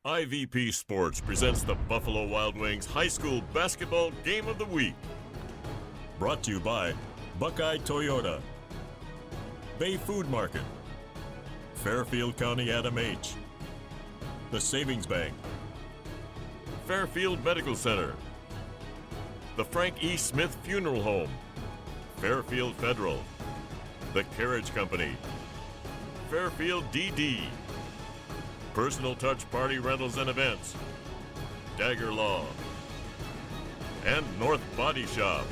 IVP Sports presents the Buffalo Wild Wings High School Basketball Game of the Week. Brought to you by Buckeye Toyota, Bay Food Market, Fairfield County Adam H., the Savings Bank, Fairfield Medical Center, the Frank E. Smith Funeral Home, Fairfield Federal, the Carriage Company, Fairfield DD, Personal Touch Party Rentals and Events, Dagger Law, and North Body Shop.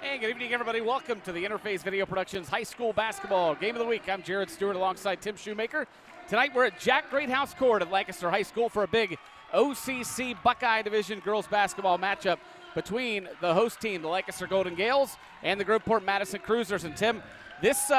And good evening, everybody. Welcome to the Interface Video Productions High School Basketball Game of the Week. I'm Jared Stewart alongside Tim Shoemaker. Tonight we're at Jack Greathouse Court at Lancaster High School for a big OCC Buckeye Division girls basketball matchup between the host team, the Lancaster Golden Gales, and the Groveport Madison Cruisers. And Tim, this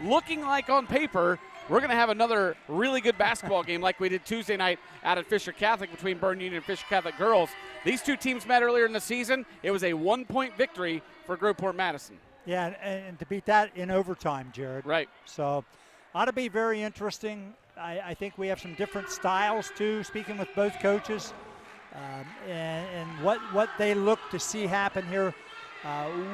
looking like on paper, we're going to have another really good basketball game like we did Tuesday night out at Fisher Catholic between Byrne Union and Fisher Catholic girls. These two teams met earlier in the season. It was a 1-point victory for Groveport Madison. Yeah, and to beat that in overtime, Jared. Right. So ought to be very interesting. I think we have some different styles, too, speaking with both coaches, and what they look to see happen here.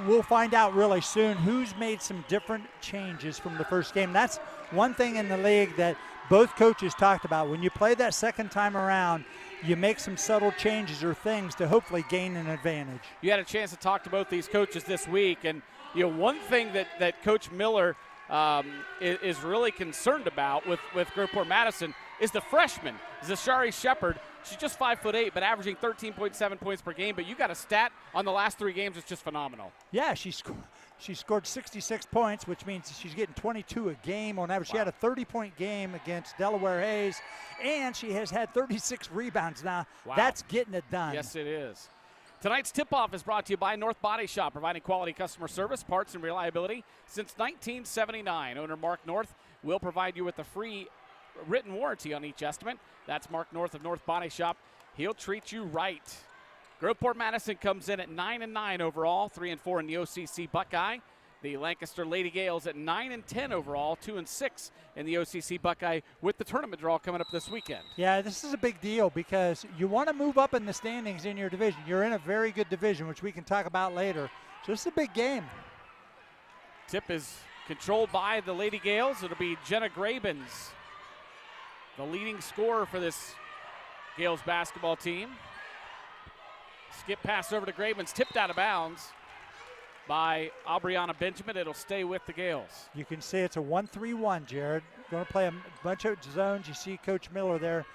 We'll find out really soon who's made some different changes from the first game. That's one thing in the league that both coaches talked about. When you play that second time around, you make some subtle changes or things to hopefully gain an advantage. You had a chance to talk to both these coaches this week, and one thing that Coach Miller is really concerned about with Groveport Madison is the freshman, Zashari Shepard. She's just 5'8", but averaging 13.7 points per game. But you got a stat on the last 3 games that's just phenomenal. Yeah, she scored 66 points, which means she's getting 22 a game on average. Wow. She had a 30-point game against Delaware Hayes, and she has had 36 rebounds. Now, That's getting it done. Yes, it is. Tonight's tip-off is brought to you by North Body Shop, providing quality customer service, parts, and reliability since 1979. Owner Mark North will provide you with a free written warranty on each estimate. That's Mark North of North Body Shop. He'll treat you right. Groveport Madison comes in at 9-9 overall, 3-4 in the OCC Buckeye. The Lancaster Lady Gales at 9-10 overall, 2-6 in the OCC Buckeye, with the tournament draw coming up this weekend. Yeah, this is a big deal because you want to move up in the standings in your division. You're in a very good division, which we can talk about later. So it's a big game. Tip is controlled by the Lady Gales. It'll be Jenna Grabens, the leading scorer for this Gales basketball team. Skip pass over to Grabens, tipped out of bounds by Aubriana Benjamin. It'll stay with the Gales. You can see it's a 1-3-1, Jared. Going to play a bunch of zones. You see Coach Miller there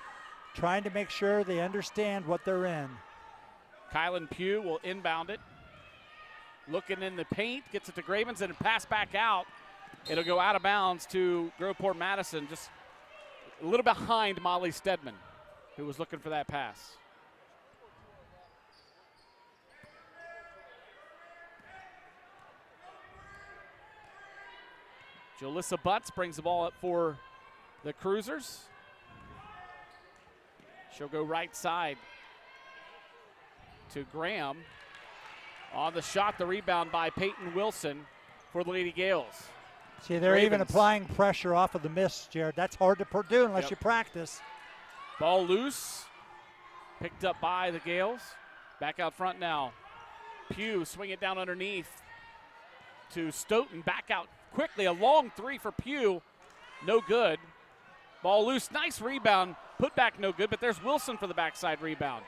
trying to make sure they understand what they're in. Kylan Pugh will inbound it. Looking in the paint, gets it to Grabens, and pass back out. It'll go out of bounds to Groveport Madison, just a little behind Molly Stedman, who was looking for that pass. Jalissa Butts brings the ball up for the Cruisers. She'll go right side to Graham. On the shot, the rebound by Peyton Wilson for the Lady Gales. See, they're even applying pressure off of the miss, Jared. That's hard to do unless you practice. Ball loose. Picked up by the Gales. Back out front now. Pugh swing it down underneath to Stoughton. Back out quickly. A long three for Pugh. No good. Ball loose. Nice rebound. Put back no good, but there's Wilson for the backside rebound.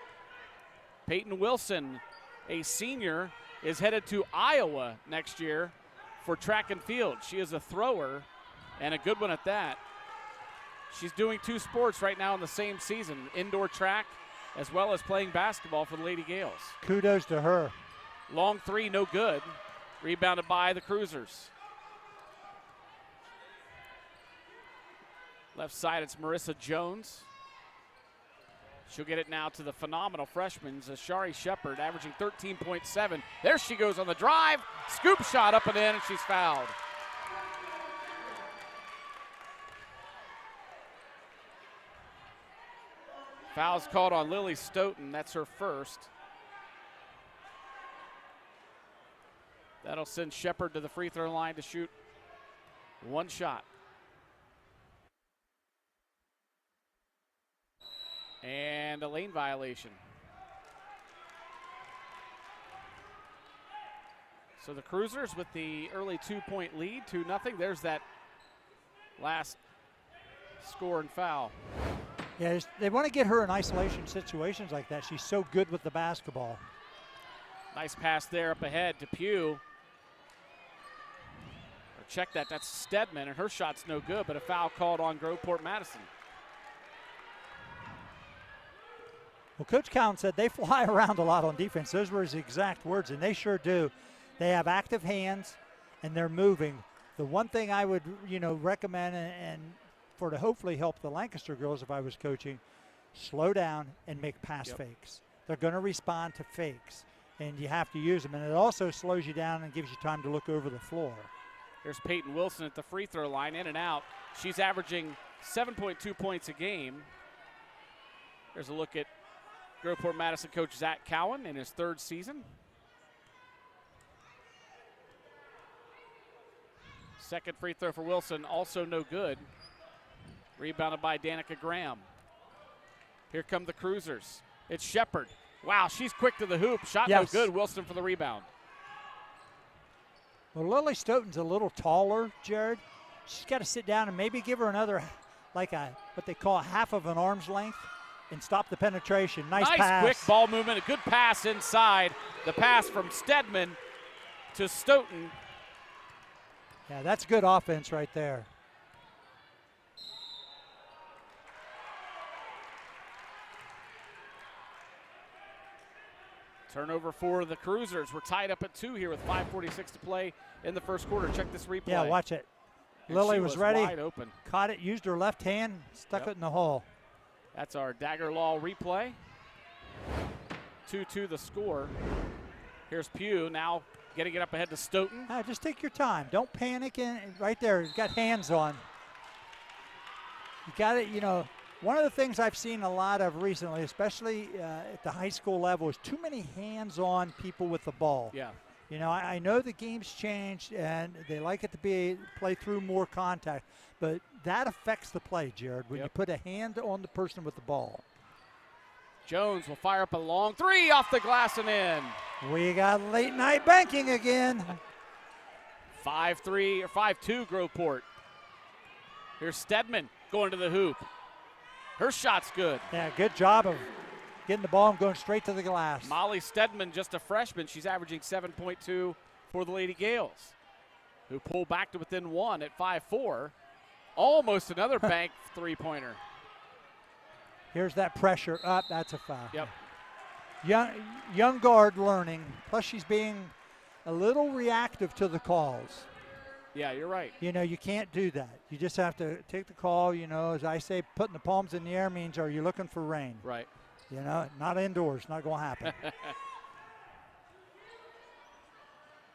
Peyton Wilson, a senior, is headed to Iowa next year for track and field. She is a thrower, and a good one at that. She's doing 2 sports right now in the same season, indoor track as well as playing basketball for the Lady Gales. Kudos to her. Long 3, no good. Rebounded by the Cruisers. Left side, it's Marissa Jones. She'll get it now to the phenomenal freshman, Zashari Shepard, averaging 13.7. There she goes on the drive. Scoop shot up and in, and she's fouled. Foul's called on Lily Stoughton. That's her first. That'll send Shepard to the free throw line to shoot 1 shot. And a lane violation. So the Cruisers with the early 2-point lead, 2-0. There's that last score and foul. Yeah, they want to get her in isolation situations like that. She's so good with the basketball. Nice pass there up ahead to Pugh. Or check that, that's Stedman, and her shot's no good, but a foul called on Groveport Madison. Well, Coach Cowan said they fly around a lot on defense. Those were his exact words, and they sure do. They have active hands, and they're moving. The one thing I would, recommend and for to hopefully help the Lancaster girls if I was coaching, slow down and make pass fakes. They're going to respond to fakes, and you have to use them. And it also slows you down and gives you time to look over the floor. Here's Peyton Wilson at the free throw line, in and out. She's averaging 7.2 points a game. There's a look at Groveport Madison coach Zach Cowan in his 3rd season. Second free throw for Wilson, also no good. Rebounded by Danica Graham. Here come the Cruisers. It's Shepard. Wow, she's quick to the hoop. Shot no good. Wilson for the rebound. Well, Lily Stoughton's a little taller, Jared. She's got to sit down and maybe give her another, what they call half of an arm's length, and stop the penetration. Nice pass. Quick ball movement. A good pass inside. The pass from Stedman to Stoughton. Yeah, that's good offense right there. Turnover for the Cruisers. We're tied up at 2 here with 5:46 to play in the first quarter. Check this replay. Yeah, watch it. And Lily was ready. Wide open. Caught it, used her left hand, stuck it in the hole. That's our Dagger Law replay. 2-2 the score. Here's Pugh now getting it up ahead to Stoughton. Just take your time. Don't panic. Right there, you've got hands on. You got it, one of the things I've seen a lot of recently, especially at the high school level, is too many hands-on people with the ball. Yeah. I know the game's changed and they like it to play through more contact, but that affects the play, Jared, when you put a hand on the person with the ball. Jones will fire up a long 3 off the glass and in. We got late night banking again. 5-3 or 5-2 Groveport. Here's Stedman going to the hoop. Her shot's good. Yeah, good job of getting the ball and going straight to the glass. Molly Stedman, just a freshman. She's averaging 7.2 for the Lady Gales, who pull back to within 1 at 5-4. Almost another bank 3-pointer. Here's that pressure up. That's a foul. Yep. Young guard learning. Plus she's being a little reactive to the calls. Yeah, you're right. You can't do that. You just have to take the call. As I say, putting the palms in the air means, are you looking for rain? Right. Not indoors. Not going to happen.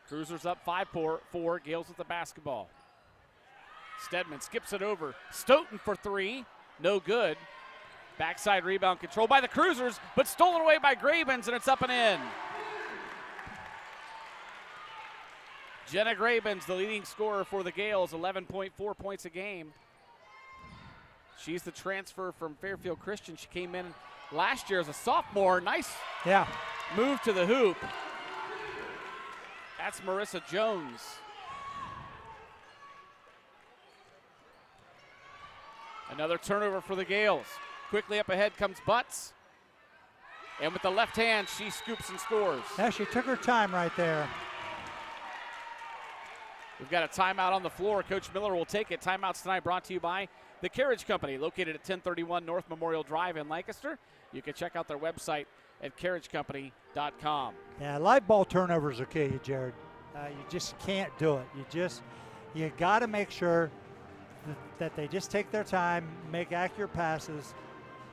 Cruisers up 5-4. Gales with the basketball. Stedman skips it over. Stoughton for 3. No good. Backside rebound controlled by the Cruisers, but stolen away by Grabens, and it's up and in. Jenna Grabens, the leading scorer for the Gales, 11.4 points a game. She's the transfer from Fairfield Christian. She came in last year as a sophomore. Nice move to the hoop. That's Marissa Jones. Another turnover for the Gales. Quickly up ahead comes Butts. And with the left hand, she scoops and scores. Yeah, she took her time right there. We've got a timeout on the floor. Coach Miller will take it. Timeouts tonight brought to you by the Carriage Company, located at 1031 North Memorial Drive in Lancaster. You can check out their website at carriagecompany.com. Yeah, live ball turnovers will kill you, Jared. You just can't do it. You got to make sure that they just take their time, make accurate passes.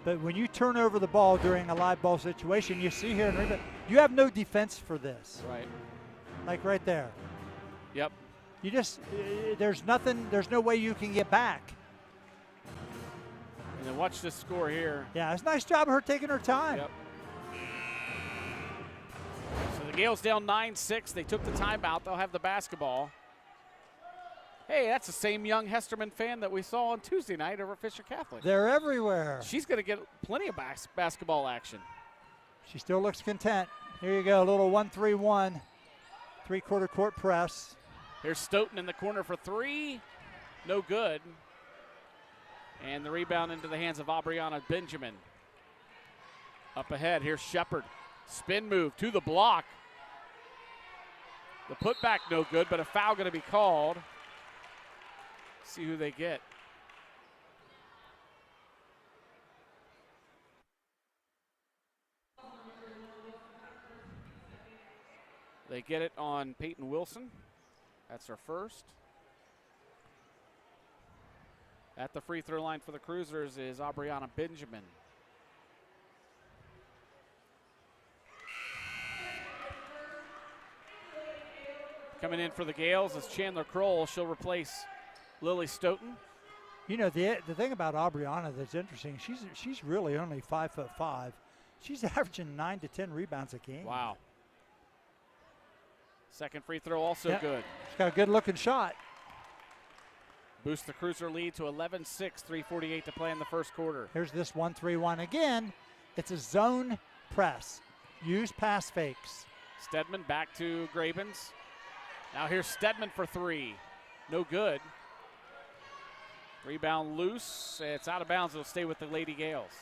But when you turn over the ball during a live ball situation, you see here in rebound, you have no defense for this. Right. Like right there. Yep. You just, there's no way you can get back. And then watch this score here. Yeah, it's a nice job of her taking her time. Yep. So the Gales down 9-6. They took the timeout. They'll have the basketball. Hey, that's the same young Hesterman fan that we saw on Tuesday night over at Fisher Catholic. They're everywhere. She's going to get plenty of basketball action. She still looks content. Here you go, a little 1-3-1, three-quarter court press. Here's Stoughton in the corner for three. No good. And the rebound into the hands of Aubriana Benjamin. Up ahead, here's Shepard. Spin move to the block. The putback no good, but a foul going to be called. See who they get. They get it on Peyton Wilson. That's her first. At the free throw line for the Cruisers is Aubriana Benjamin. Coming in for the Gales is Chandler Kroll. She'll replace Lily Stoughton. You know, the thing about Aubriana that's interesting, she's really only 5'5". She's averaging 9 to 10 rebounds a game. Wow. Second free throw also good. She's got a good-looking shot. Boost the Cruiser lead to 11-6, 3:48 to play in the first quarter. Here's this 1-3-1 again. It's a zone press. Use pass fakes. Stedman back to Grabens. Now here's Stedman for three. No good. Rebound loose. It's out of bounds. It'll stay with the Lady Gales.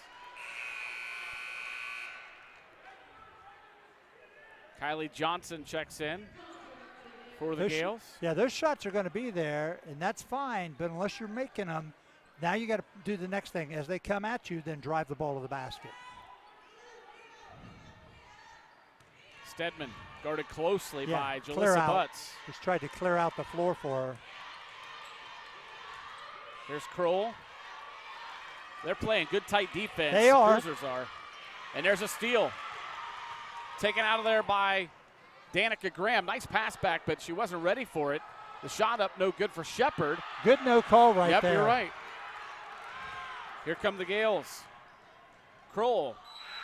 Kylie Johnson checks in for the Gales. Yeah, those shots are going to be there, and that's fine, but unless you're making them, now you got to do the next thing. As they come at you, then drive the ball to the basket. Stedman guarded closely by clear Jalissa out. Butts. Just tried to clear out the floor for her. Here's Kroll. They're playing good tight defense. They are. Cruisers are. And there's a steal. Taken out of there by Danica Graham. Nice pass back, but she wasn't ready for it. The shot up, no good for Shepard. Good no call right there. Yep, you're right. Here come the Gales. Kroll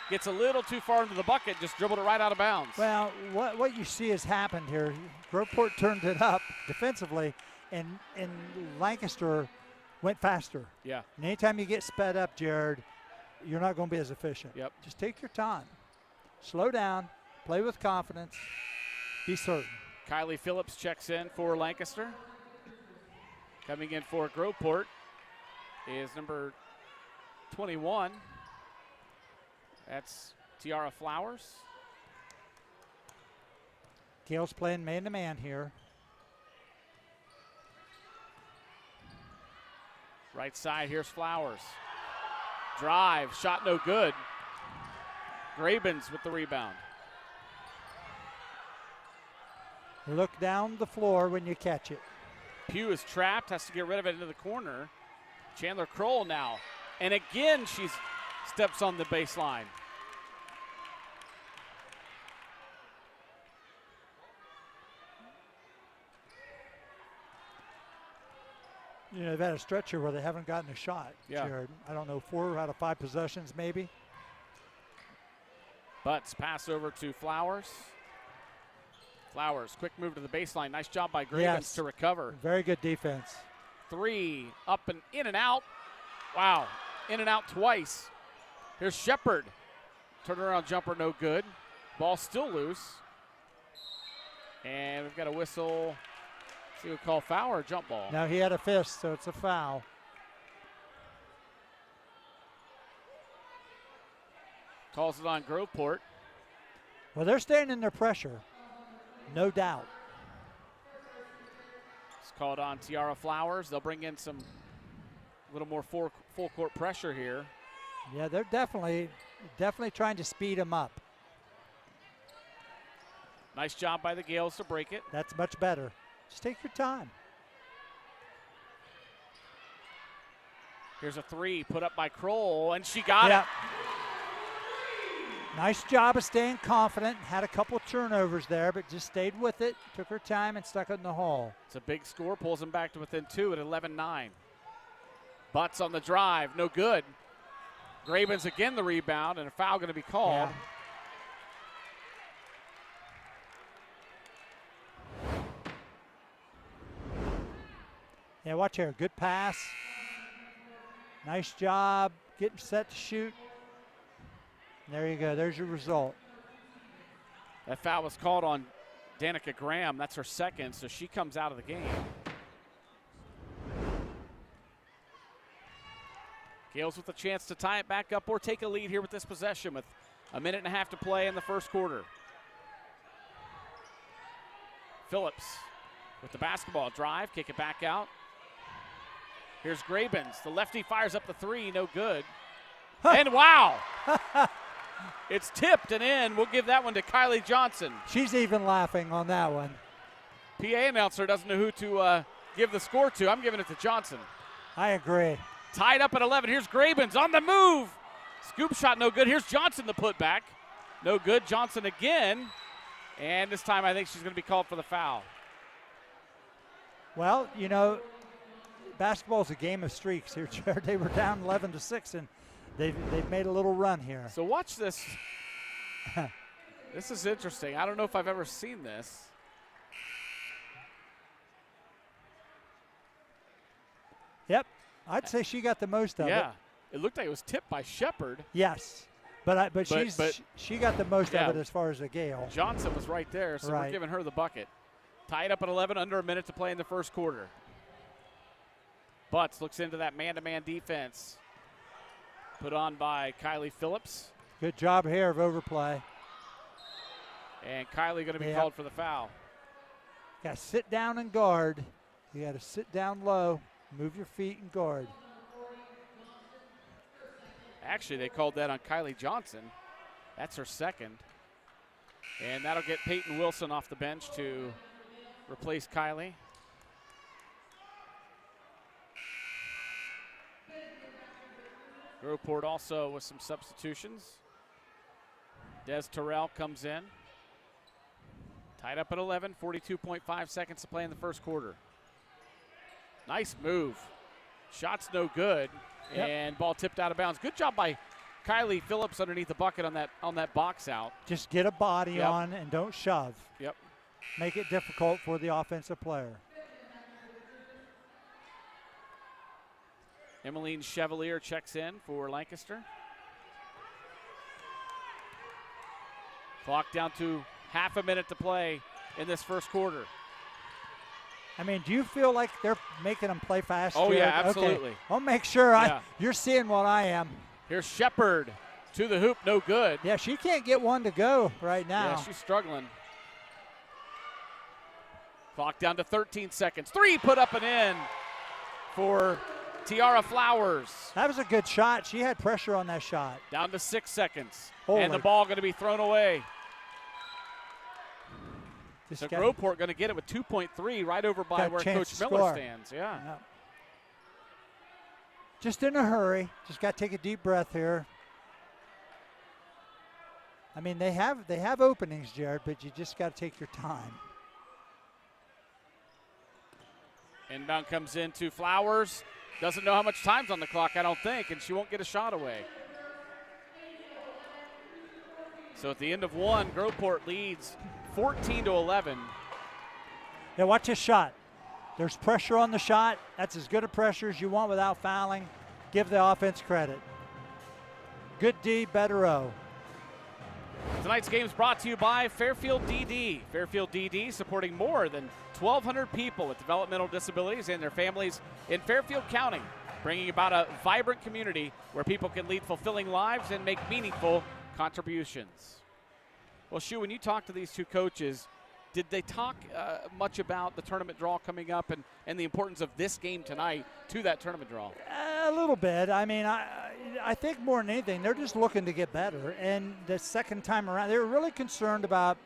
gets a little too far into the bucket, just dribbled it right out of bounds. Well, what you see has happened here. Groveport turned it up defensively, and Lancaster went faster. Yeah. And anytime you get sped up, Jared, you're not going to be as efficient. Yep. Just take your time. Slow down. Play with confidence. Be certain. Kylie Phillips checks in for Lancaster. Coming in for Groveport is number 21. That's Tiara Flowers. Gales playing man-to-man here. Right side, here's Flowers. Drive, shot no good. Grabens with the rebound. Look down the floor when you catch it. Pugh is trapped, has to get rid of it into the corner. Chandler Kroll now. And again, she steps on the baseline. You know, they've had a stretch here where they haven't gotten a shot, Yeah. Jared. I don't know, 4 out of 5 possessions maybe. Butts pass over to Flowers. Flowers, quick move to the baseline. Nice job by Grabens to recover. Very good defense. Three, up and in and out. Wow, in and out twice. Here's Shepard. Turnaround jumper, no good. Ball still loose. And we've got a whistle. See what we call foul or jump ball. Now he had a fist, so it's a foul. Calls it on Groveport. Well, they're staying in their pressure, no doubt. called on Tiara Flowers. They'll bring in some little more full court pressure here. Yeah, they're definitely trying to speed them up. Nice job by the Gales to break it. That's much better. Just take your time. Here's a three put up by Kroll, and she got it. Nice job of staying confident. Had a couple turnovers there, but just stayed with it, took her time, and stuck it in the hole. It's a big score, pulls them back to within 2 at 11-9. Butts on the drive, no good. Grabens again the rebound, and a foul going to be called. Yeah, watch here. Good pass. Nice job getting set to shoot. There you go. There's your result. That foul was called on Danica Graham. That's her second, so she comes out of the game. Gales with a chance to tie it back up or take a lead here with this possession with 1.5 minutes to play in the first quarter. Phillips with the basketball drive, kick it back out. Here's Grabens. The lefty fires up the three, no good. And wow! It's tipped and in. We'll give that one to Kylie Johnson. She's even laughing on that one. PA announcer doesn't know who to give the score to. I'm giving it to Johnson. I agree. Tied up at 11. Here's Grabens on the move. Scoop shot, no good. Here's Johnson, the putback. No good. Johnson again. And this time I think she's going to be called for the foul. Well, you know, basketball's a game of streaks here, Jared. They were down 11-6, and they've made a little run here. So watch this. This is interesting. I don't know if I've ever seen this. Yep. I'd say she got the most of it. Yeah. It looked like it was tipped by Shepard. Yes. But she got the most of it as far as the Gale. Johnson was right there, so we're giving her the bucket. Tied up at 11, under 1 minute to play in the first quarter. Butts looks into that man-to-man defense. Put on by Kylie Phillips. Good job here of overplay. And Kylie going to be called for the foul. Got to sit down and guard. You got to sit down low, move your feet and guard. Actually, they called that on Kylie Johnson. That's her second. And that'll get Peyton Wilson off the bench to replace Kylie. Groveport also with some substitutions. Des Terrell comes in. Tied up at 11, 42.5 seconds to play in the first quarter. Nice move. Shot's no good, and ball tipped out of bounds. Good job by Kylie Phillips underneath the bucket on that box out. Just get a body on and don't shove. Yep. Make it difficult for the offensive player. Emmeline Chevalier checks in for Lancaster. Clock down to half a minute to play in this first quarter. I mean, do you feel like they're making them play fast? Oh, Jared? yeah, absolutely. Okay. I'll make sure you're seeing what I am. Here's Shepard to the hoop, no good. Yeah, she can't get one to go right now. Yeah, she's struggling. Clock down to 13 seconds. Three put up and in for Tiara Flowers. That was a good shot. She had pressure on that shot. Down to 6 seconds. Holy. And the ball going to be thrown away. This So Groveport going to get it with 2.3 right over by where Coach Miller stands. Yeah. Just in a hurry. Just got to take a deep breath here. I mean, they have openings, Jared, but you just got to take your time. Inbound comes into Flowers. Doesn't know how much time's on the clock, I don't think, and she won't get a shot away. So at the end of one, Groveport leads 14-11. Yeah, watch this shot. There's pressure on the shot. That's as good a pressure as you want without fouling. Give the offense credit. Good D, better O. Tonight's game is brought to you by Fairfield DD. Fairfield DD supporting more than 1,200 people with developmental disabilities and their families in Fairfield County, bringing about a vibrant community where people can lead fulfilling lives and make meaningful contributions. Well, Shu, when you talk to these two coaches, Did they talk much about the tournament draw coming up and the importance of this game tonight to that tournament draw? A little bit. I mean, I think more than anything, they're just looking to get better. And the second time around, they were really concerned about,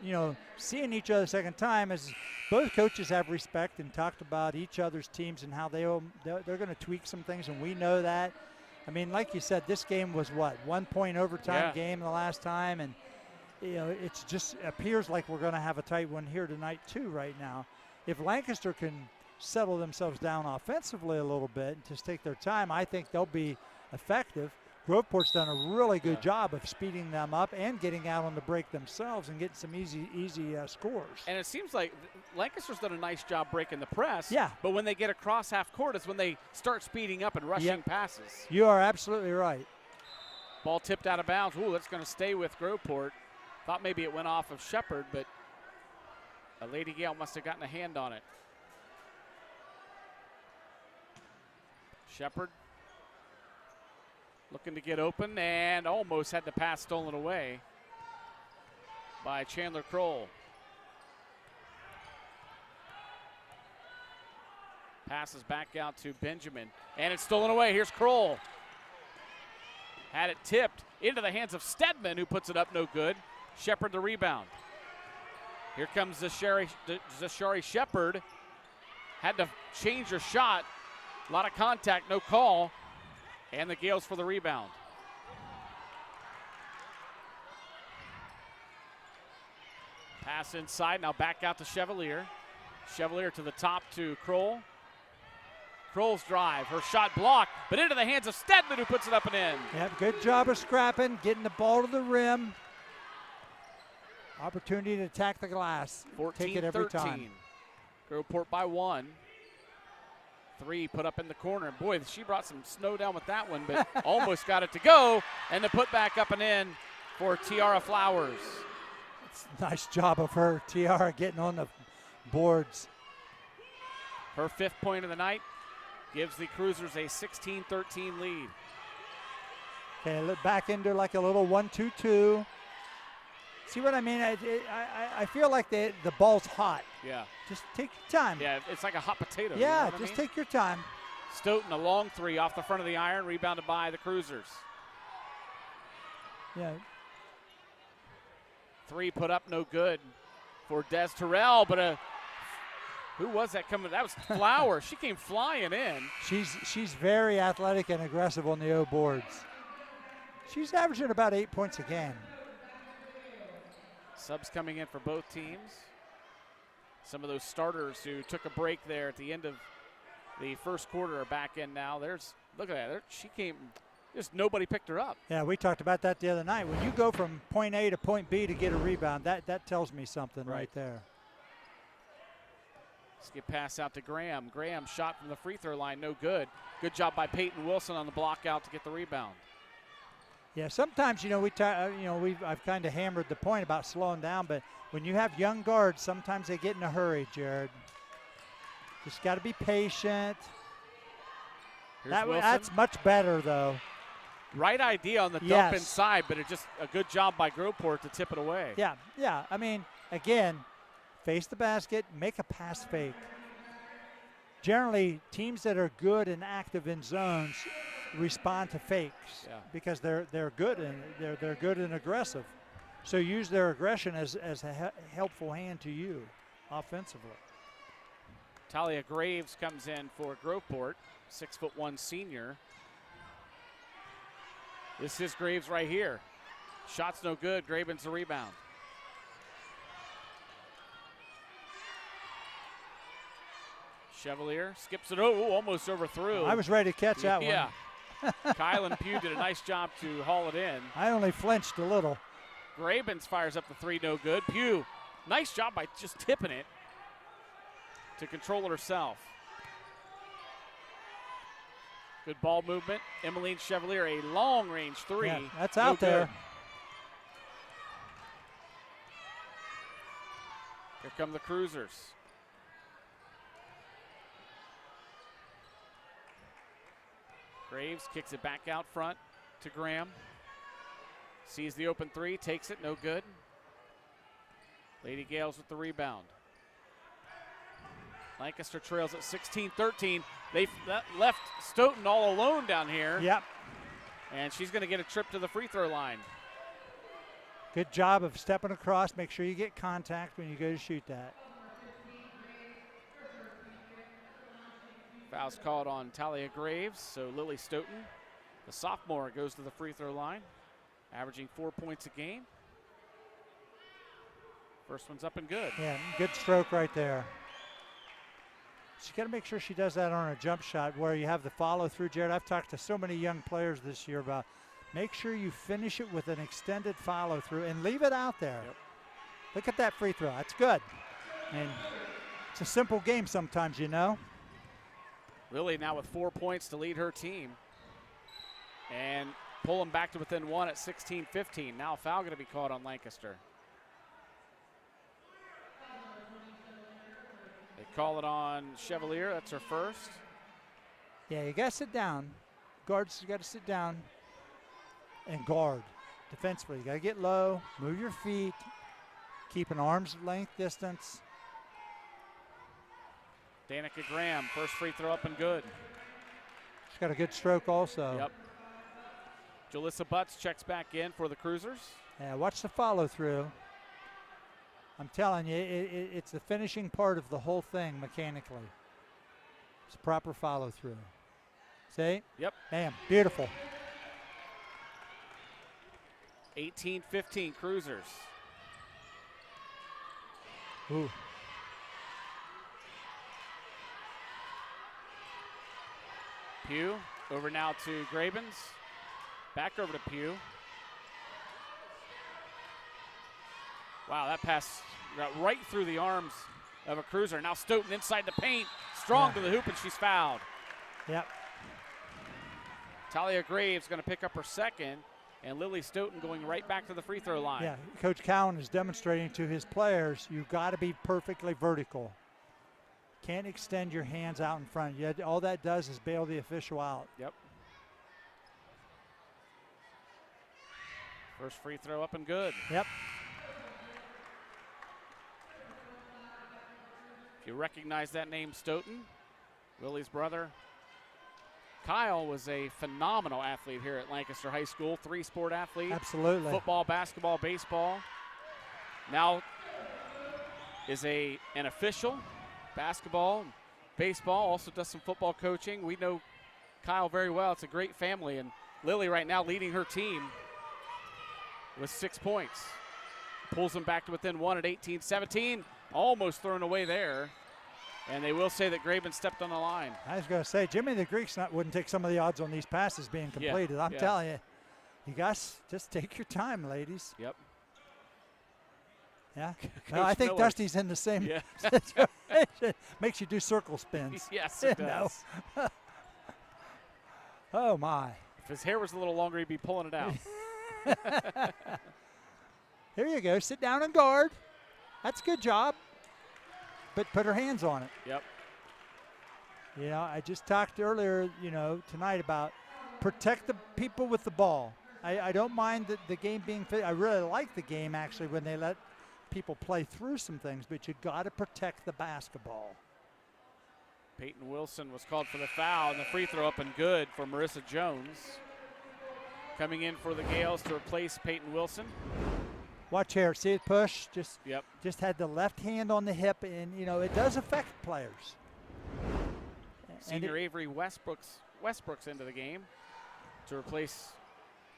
seeing each other second time, as both coaches have respect and talked about each other's teams and how they're going to tweak some things, and we know that. I mean, like you said, this game was what, 1 point overtime game the last time, and it's just appears like we're going to have a tight one here tonight too right now. If Lancaster can settle themselves down offensively a little bit and just take their time, I think they'll be effective. Groveport's done a really good job of speeding them up and getting out on the break themselves and getting some easy scores. And it seems like Lancaster's done a nice job breaking the press. Yeah. But when they get across half court is when they start speeding up and rushing passes. You are absolutely right. Ball tipped out of bounds. Ooh, that's going to stay with Groveport. Thought maybe it went off of Shepard, but Lady Gale must have gotten a hand on it. Shepard looking to get open and almost had the pass stolen away by Chandler Kroll. Passes back out to Benjamin, and it's stolen away. Here's Kroll. Had it tipped into the hands of Stedman, who puts it up no good. Shepard the rebound. Here comes Zashari Shepard. Had to change her shot. A lot of contact, no call. And the Gales for the rebound. Pass inside, now back out to Chevalier. Chevalier to the top to Kroll. Kroll's drive, her shot blocked, but into the hands of Stedman, who puts it up and in. Yep, good job of scrapping, getting the ball to the rim. Opportunity to attack the glass. Take it every time. Groveport by 1. 3 put up in the corner. Boy, she brought some snow down with that one, but almost got it to go. And the put back up and in for Tiara Flowers. It's a nice job of her, Tiara, getting on the boards. Her 5th point of the night gives the Cruisers a 16-13 lead. Okay, look back into like a little 1-2-2. See what I mean? I feel like the ball's hot. Yeah. Just take your time. Yeah, it's like a hot potato. Yeah, you know just take your time. Stoughton, a long 3 off the front of the iron, rebounded by the Cruisers. Yeah. 3 put up, no good for Des Terrell, but who was that coming? That was Flowers. She came flying in. She's very athletic and aggressive on the O boards. She's averaging about 8 points a game. Subs coming in for both teams. Some of those starters who took a break there at the end of the first quarter are back in now. Look at that. She came, just nobody picked her up. Yeah, we talked about that the other night. When you go from point A to point B to get a rebound, that tells me something right there. Skip pass out to Graham. Graham shot from the free throw line, no good. Good job by Peyton Wilson on the block out to get the rebound. Yeah, sometimes I've kind of hammered the point about slowing down, but when you have young guards, sometimes they get in a hurry, Jared. Just got to be patient. That's much better, though. Right idea on the dump inside, but it's just a good job by Groveport to tip it away. Yeah. I mean, again, face the basket, make a pass fake. Generally, teams that are good and active in zones respond to fakes because they're good and they're good and aggressive. So use their aggression as a helpful hand to you offensively. Talia Graves comes in for Groveport, 6'1" senior. This is Graves right here. Shot's no good. Graven's the rebound. Chevalier skips it. Oh, almost overthrew. I was ready to catch that one. Yeah. Kylan Pugh did a nice job to haul it in. I only flinched a little. Grabens fires up the 3, no good. Pugh, nice job by just tipping it to control it herself. Good ball movement. Emmeline Chevalier, a long-range 3. Yeah, that's out there. Here come the Cruisers. Graves kicks it back out front to Graham. Sees the open 3, takes it, no good. Lady Gales with the rebound. Lancaster trails at 16-13. They left Stoughton all alone down here. Yep. And she's going to get a trip to the free throw line. Good job of stepping across. Make sure you get contact when you go to shoot that. Foul's called on Talia Graves, so Lily Stoughton, the sophomore, goes to the free throw line, averaging 4 points a game. First one's up and good. Yeah, good stroke right there. She's got to make sure she does that on a jump shot where you have the follow through, Jared. I've talked to so many young players this year about make sure you finish it with an extended follow through and leave it out there. Yep. Look at that free throw. That's good. And it's a simple game sometimes, you know. Lily now with 4 points to lead her team. And pull them back to within one at 16-15. Now a foul going to be called on Lancaster. They call it on Chevalier. That's her first. Yeah, you got to sit down. Guards, you got to sit down and guard defensively. You got to get low, move your feet, keep an arm's length distance. Danica Graham, first free throw up and good. She's got a good stroke also. Yep. Jalissa Butts checks back in for the Cruisers. Yeah, watch the follow through. I'm telling you, it's the finishing part of the whole thing mechanically. It's proper follow through. See? Yep. Bam, beautiful. 18-15 Cruisers. Ooh. Pugh over now to Grabens. Back over to Pugh. Wow, that pass got right through the arms of a Cruiser. Now Stoughton inside the paint. Strong to the hoop, and she's fouled. Yep. Talia Graves going to pick up her second, and Lily Stoughton going right back to the free throw line. Yeah, Coach Cowan is demonstrating to his players, you've got to be perfectly vertical. Can't extend your hands out in front. All that does is bail the official out. Yep. First free throw up and good. Yep. If you recognize that name, Stoughton, Lily's brother. Kyle was a phenomenal athlete here at Lancaster High School, three-sport athlete. Absolutely. Football, basketball, baseball. Now is an official, basketball, baseball, also does some football coaching. We know Kyle very well. It's a great family, and Lily right now leading her team with 6 points. Pulls them back to within one at 18-17. Almost thrown away there. And they will say that Graben stepped on the line. I was going to say, Jimmy the Greeks wouldn't take some of the odds on these passes being completed. I'm telling you, you guys just take your time, ladies. Yep. Yeah. No, I think Miller. Dusty's in the same Yeah. situation. Makes you do circle spins. Yes, it does. Oh, my. If his hair was a little longer, he'd be pulling it out. Here you go. Sit down and guard. That's a good job. But put her hands on it. Yep. You know, I just talked earlier, tonight about protect the people with the ball. I don't mind the game being fit. I really like the game, actually, when they let people play through some things, but you got to protect the basketball. Peyton Wilson was called for the foul, and the free throw up and good for Marissa Jones. Coming in for the Gales to replace Peyton Wilson. Watch here. See it push? Yep. Just had the left hand on the hip, and, it does affect players. Senior Avery Westbrooks into the game to replace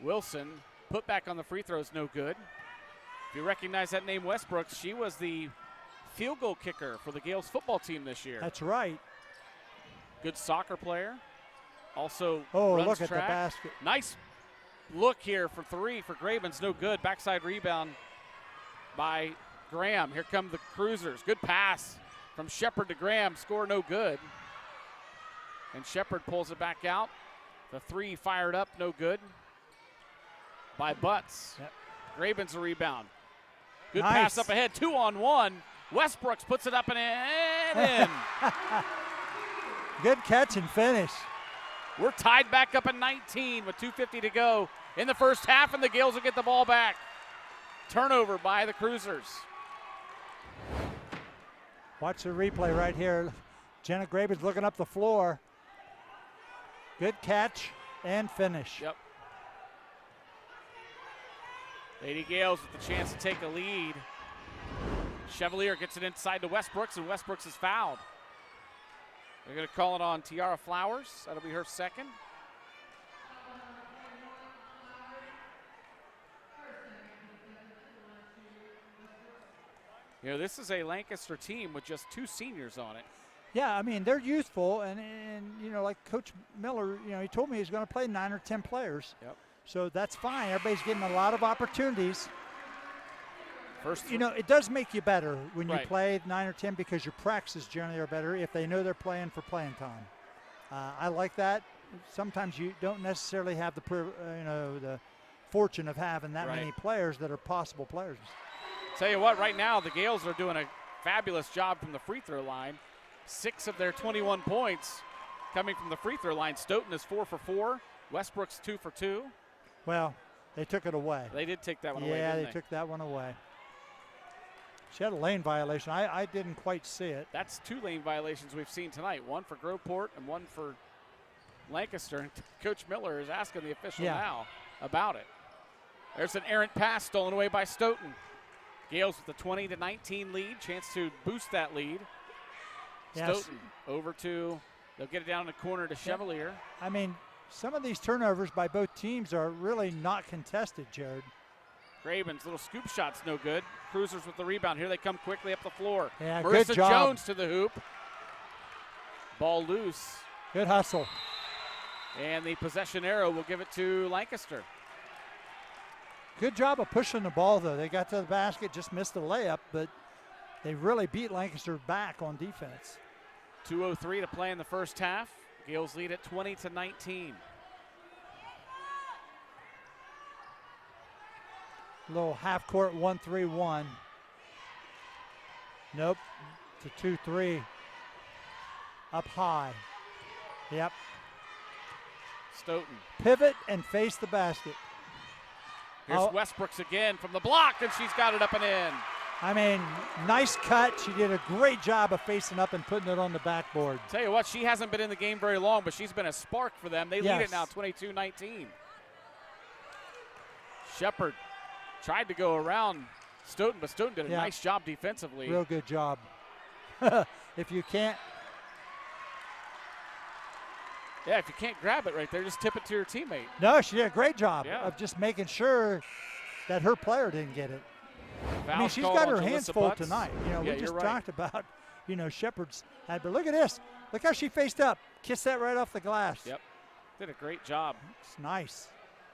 Wilson. Put back on the free throws, no good. If you recognize that name, Westbrooks, she was the field goal kicker for the Gales football team this year. That's right. Good soccer player. Also look runs at track. the basket. Nice look here for three for Graben's, no good. Backside rebound by Graham. Here come the Cruisers. Good pass from Shepard to Graham. Score no good. And Shepard pulls it back out. The three fired up, no good. By Butts. Yep. Graben's a rebound. Good Nice. pass up ahead, 2-on-1. Westbrooks puts it up and in. Good catch and finish. We're tied back up at 19 with 2:50 to go in the first half, and the Gales will get the ball back. Turnover by the Cruisers. Watch the replay right here. Jenna Graben's looking up the floor. Good catch and finish. Yep. Lady Gales with the chance to take a lead. Chevalier gets it inside to Westbrooks, and Westbrooks is fouled. They're going to call it on Tiara Flowers. That'll be her second. You know, this is a Lancaster team with just 2 seniors on it. Yeah, I mean, they're youthful, and you know, like Coach Miller, you know, he told me he's going to play 9 or 10 players. Yep. So that's fine. Everybody's getting a lot of opportunities. First, you know, it does make you better when you Right. play 9 or 10 because your practices generally are better if they know they're playing for playing time. I like that. Sometimes you don't necessarily have the the fortune of having that Right. many players that are possible players. Tell you what, right now the Gales are doing a fabulous job from the free throw line. 6 of their 21 points coming from the free throw line. Stoughton is 4 for 4. Westbrook's 2 for 2. Well, they took it away. They did take that one away, Yeah, didn't they took that one away. She had a lane violation. I didn't quite see it. That's 2 lane violations we've seen tonight. One for Groveport and one for Lancaster. Coach Miller is asking the official now about it. There's an errant pass stolen away by Stoughton. Gales with the 20-19 lead. Chance to boost that lead. Yes. Stoughton over to, they'll get it down in the corner to Chevalier. I mean, some of these turnovers by both teams are really not contested, Jared. Graben's little scoop shot's no good. Cruisers with the rebound. Here they come quickly up the floor. Yeah, Marissa good job. Jones to the hoop. Ball loose. Good hustle. And the possession arrow will give it to Lancaster. Good job of pushing the ball, though. They got to the basket, just missed the layup, but they really beat Lancaster back on defense. 2:03 to play in the first half. Gales lead at 20-19. Little half-court 1-3-1. Nope. It's a 2-3. Up high. Yep. Stoughton. Pivot and face the basket. Here's Oh. Westbrooks again from the block, and she's got it up and in. I mean, nice cut. She did a great job of facing up and putting it on the backboard. Tell you what, she hasn't been in the game very long, but she's been a spark for them. They lead Yes. it now 22-19. Shepard tried to go around Stoughton, but Stoughton did a nice job defensively. Real good job. If you can't. Yeah, if you can't grab it right there, just tip it to your teammate. No, she did a great job Yeah. of just making sure that her player didn't get it. I mean, Foul's she's called got on her hands Jalissa full Butts. tonight. You know, Yeah, we just you're right. talked about, you know, Shepard's had, but look at this. Look how she faced up. Kissed that right off the glass. Yep, did a great job. It's nice.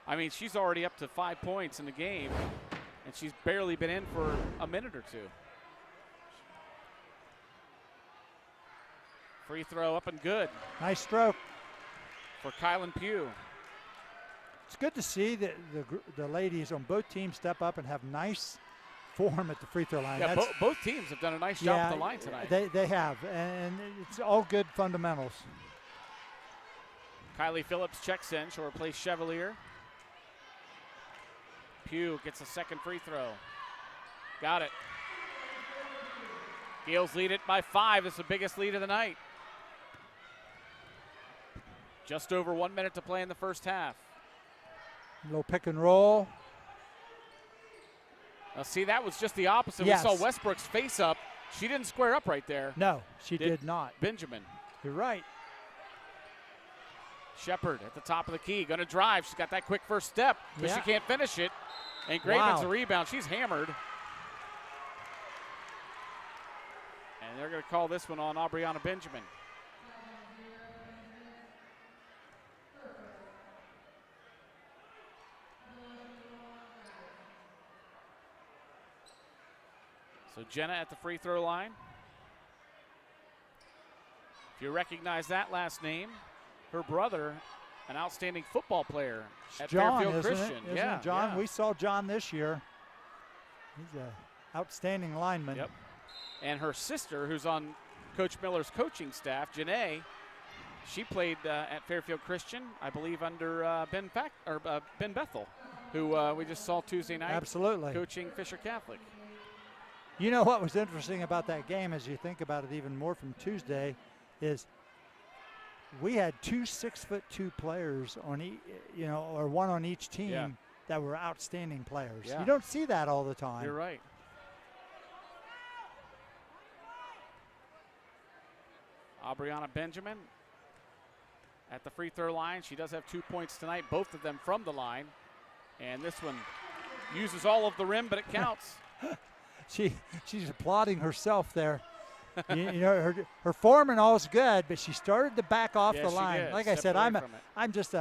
I mean, she's already up to 5 points in the game, and she's barely been in for a minute or two. Free throw up and good Nice stroke. for Kylan Pugh. It's good to see that the ladies on both teams step up and have nice form at the free throw line. Yeah, That's- both teams have done a nice job at the line tonight. They have, and it's all good fundamentals. Kylie Phillips checks in. She'll replace Chevalier. Pugh gets a second free throw. Got it. Gales lead it by 5. It's the biggest lead of the night. Just over 1 minute to play in the first half. A little pick and roll. Now, see, that was just the opposite. Yes. We saw Westbrook's face up. She didn't square up right there. No, she did not. Benjamin. You're right. Shepard at the top of the key. Going to drive. She's got that quick first step, but Yeah. she can't finish it. And Graven's Wow. a rebound. She's hammered. And they're going to call this one on Aubriana Benjamin. So Jenna at the free throw line. If you recognize that last name, her brother, an outstanding football player at John, Fairfield isn't Christian. it? Isn't it John? yeah. We saw John this year. He's an outstanding lineman. Yep. And her sister, who's on Coach Miller's coaching staff, Janae, she played at Fairfield Christian, I believe, under Ben Bethel, who we just saw Tuesday night. Absolutely. Coaching Fisher Catholic. You know what was interesting about that game as you think about it even more from Tuesday, is we had 2 6'2" players on or one on each team that were outstanding players. Yeah. You don't see that all the time. You're right. Aubriana Benjamin at the free throw line. She does have 2 points tonight, both of them from the line. And this one uses all of the rim, but it counts. She's applauding herself there. her form and all is good, but she started to back off the line. Did. Like I said, Stepped away from it. I'm just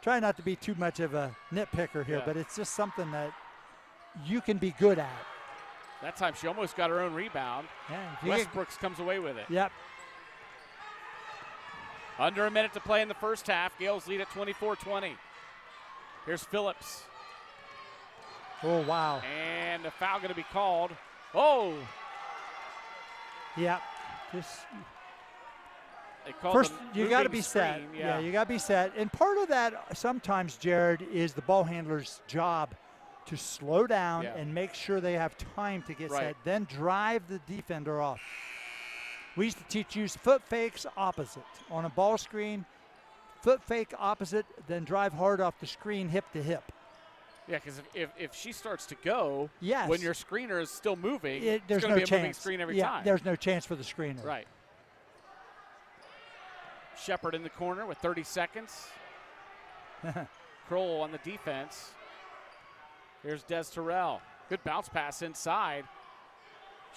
trying not to be too much of a nitpicker here, but it's just something that you can be good at. That time she almost got her own rebound. Yeah, Westbrooks comes away with it. Yep. Under a minute to play in the first half. Gales lead at 24-20. Here's Phillips. Oh, wow. And a foul going to be called. Oh! Yep. They called First, the you got to moving be set. screen. Yeah, you got to be set. And part of that sometimes, Jared, is the ball handler's job to slow down and make sure they have time to get set, then drive the defender off. We used to teach you foot fakes opposite. On a ball screen, foot fake opposite, then drive hard off the screen hip to hip. Yeah, because if she starts to go, yes, when your screener is still moving, there's it's going no to be a moving screen every time. There's no chance for the screener. Right. Shepard in the corner with 30 seconds. Kroll on the defense. Here's Des Terrell. Good bounce pass inside.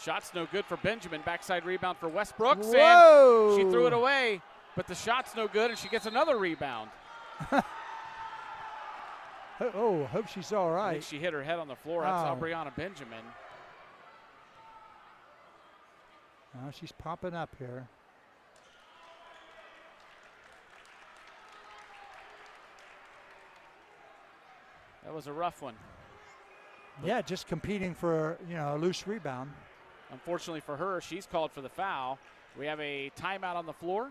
Shot's no good for Benjamin. Backside rebound for Westbrooks. Whoa! And she threw it away, but the shot's no good, and she gets another rebound. Oh, hope she's all right. I think she hit her head on the floor. That's Aubriana Benjamin. Oh, she's popping up here. That was a rough one. Yeah, just competing for a loose rebound. Unfortunately for her, she's called for the foul. We have a timeout on the floor.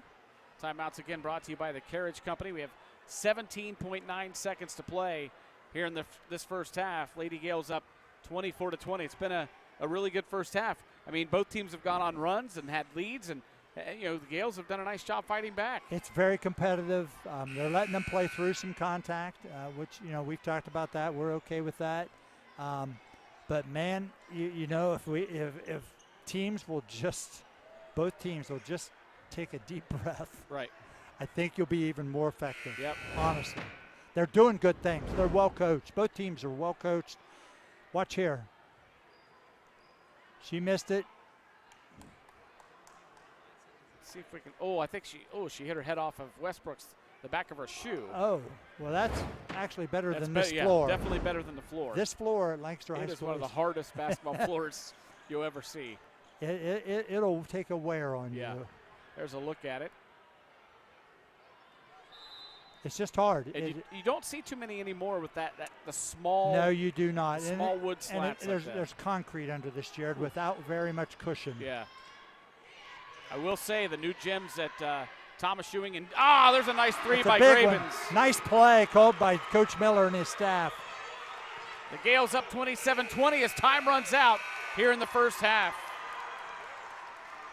Timeouts again brought to you by the Carriage Company. We have 17.9 seconds to play here in this first half. Lady Gales up 24-20. It's been a really good first half. I mean, both teams have gone on runs and had leads, and the Gales have done a nice job fighting back. It's very competitive. They're letting them play through some contact, which we've talked about that. We're okay with that. But man, if teams will both teams will just take a deep breath. Right. I think you'll be even more effective. Yep. Honestly, they're doing good things. They're well coached. Both teams are well coached. Watch here. She missed it. Let's see if we can. Oh, I think she hit her head off of Westbrooks, the back of her shoe. Oh, well, that's actually better than this floor. Yeah, definitely better than the floor. This floor at Lancaster High School is one of the hardest basketball floors you'll ever see. It'll take a wear on you. There's a look at it. It's just hard. And you don't see too many anymore with the small. No, you do not. Small wood slats. There's concrete under this, Jared, without very much cushion. Yeah. I will say the new gyms at Thomas Ewing, and there's a nice three by Gravens. Nice play called by Coach Miller and his staff. The Gales up 27-20 as time runs out here in the first half.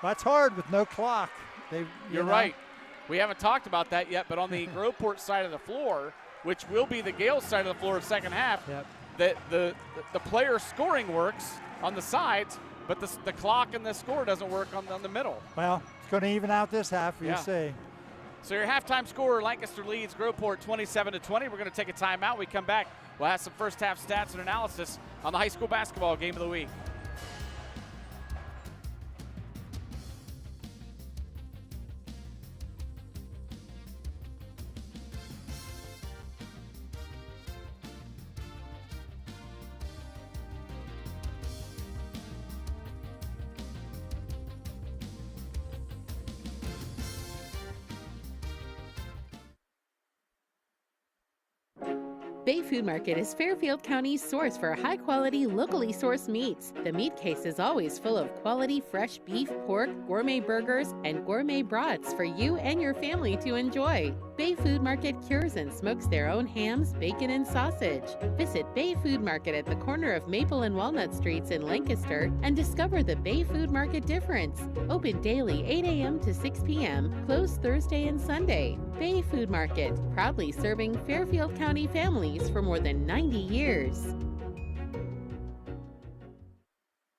That's hard with no clock. You're right. We haven't talked about that yet, but on the Groveport side of the floor, which will be the Gales side of the floor second half, the player scoring works on the sides, but the clock and the score doesn't work on the middle. Well, it's going to even out this half, you see. So your halftime score, Lancaster leads Groveport 27-20. We're going to take a timeout. We come back, we'll have some first half stats and analysis on the high school basketball game of the week. Bay Food Market is Fairfield County's source for high-quality, locally sourced meats. The meat case is always full of quality fresh beef, pork, gourmet burgers, and gourmet brats for you and your family to enjoy. Bay Food Market cures and smokes their own hams, bacon, and sausage. Visit Bay Food Market at the corner of Maple and Walnut Streets in Lancaster and discover the Bay Food Market difference. Open daily 8 a.m. to 6 p.m., closed Thursday and Sunday. Bay Food Market, proudly serving Fairfield County families for more than 90 years.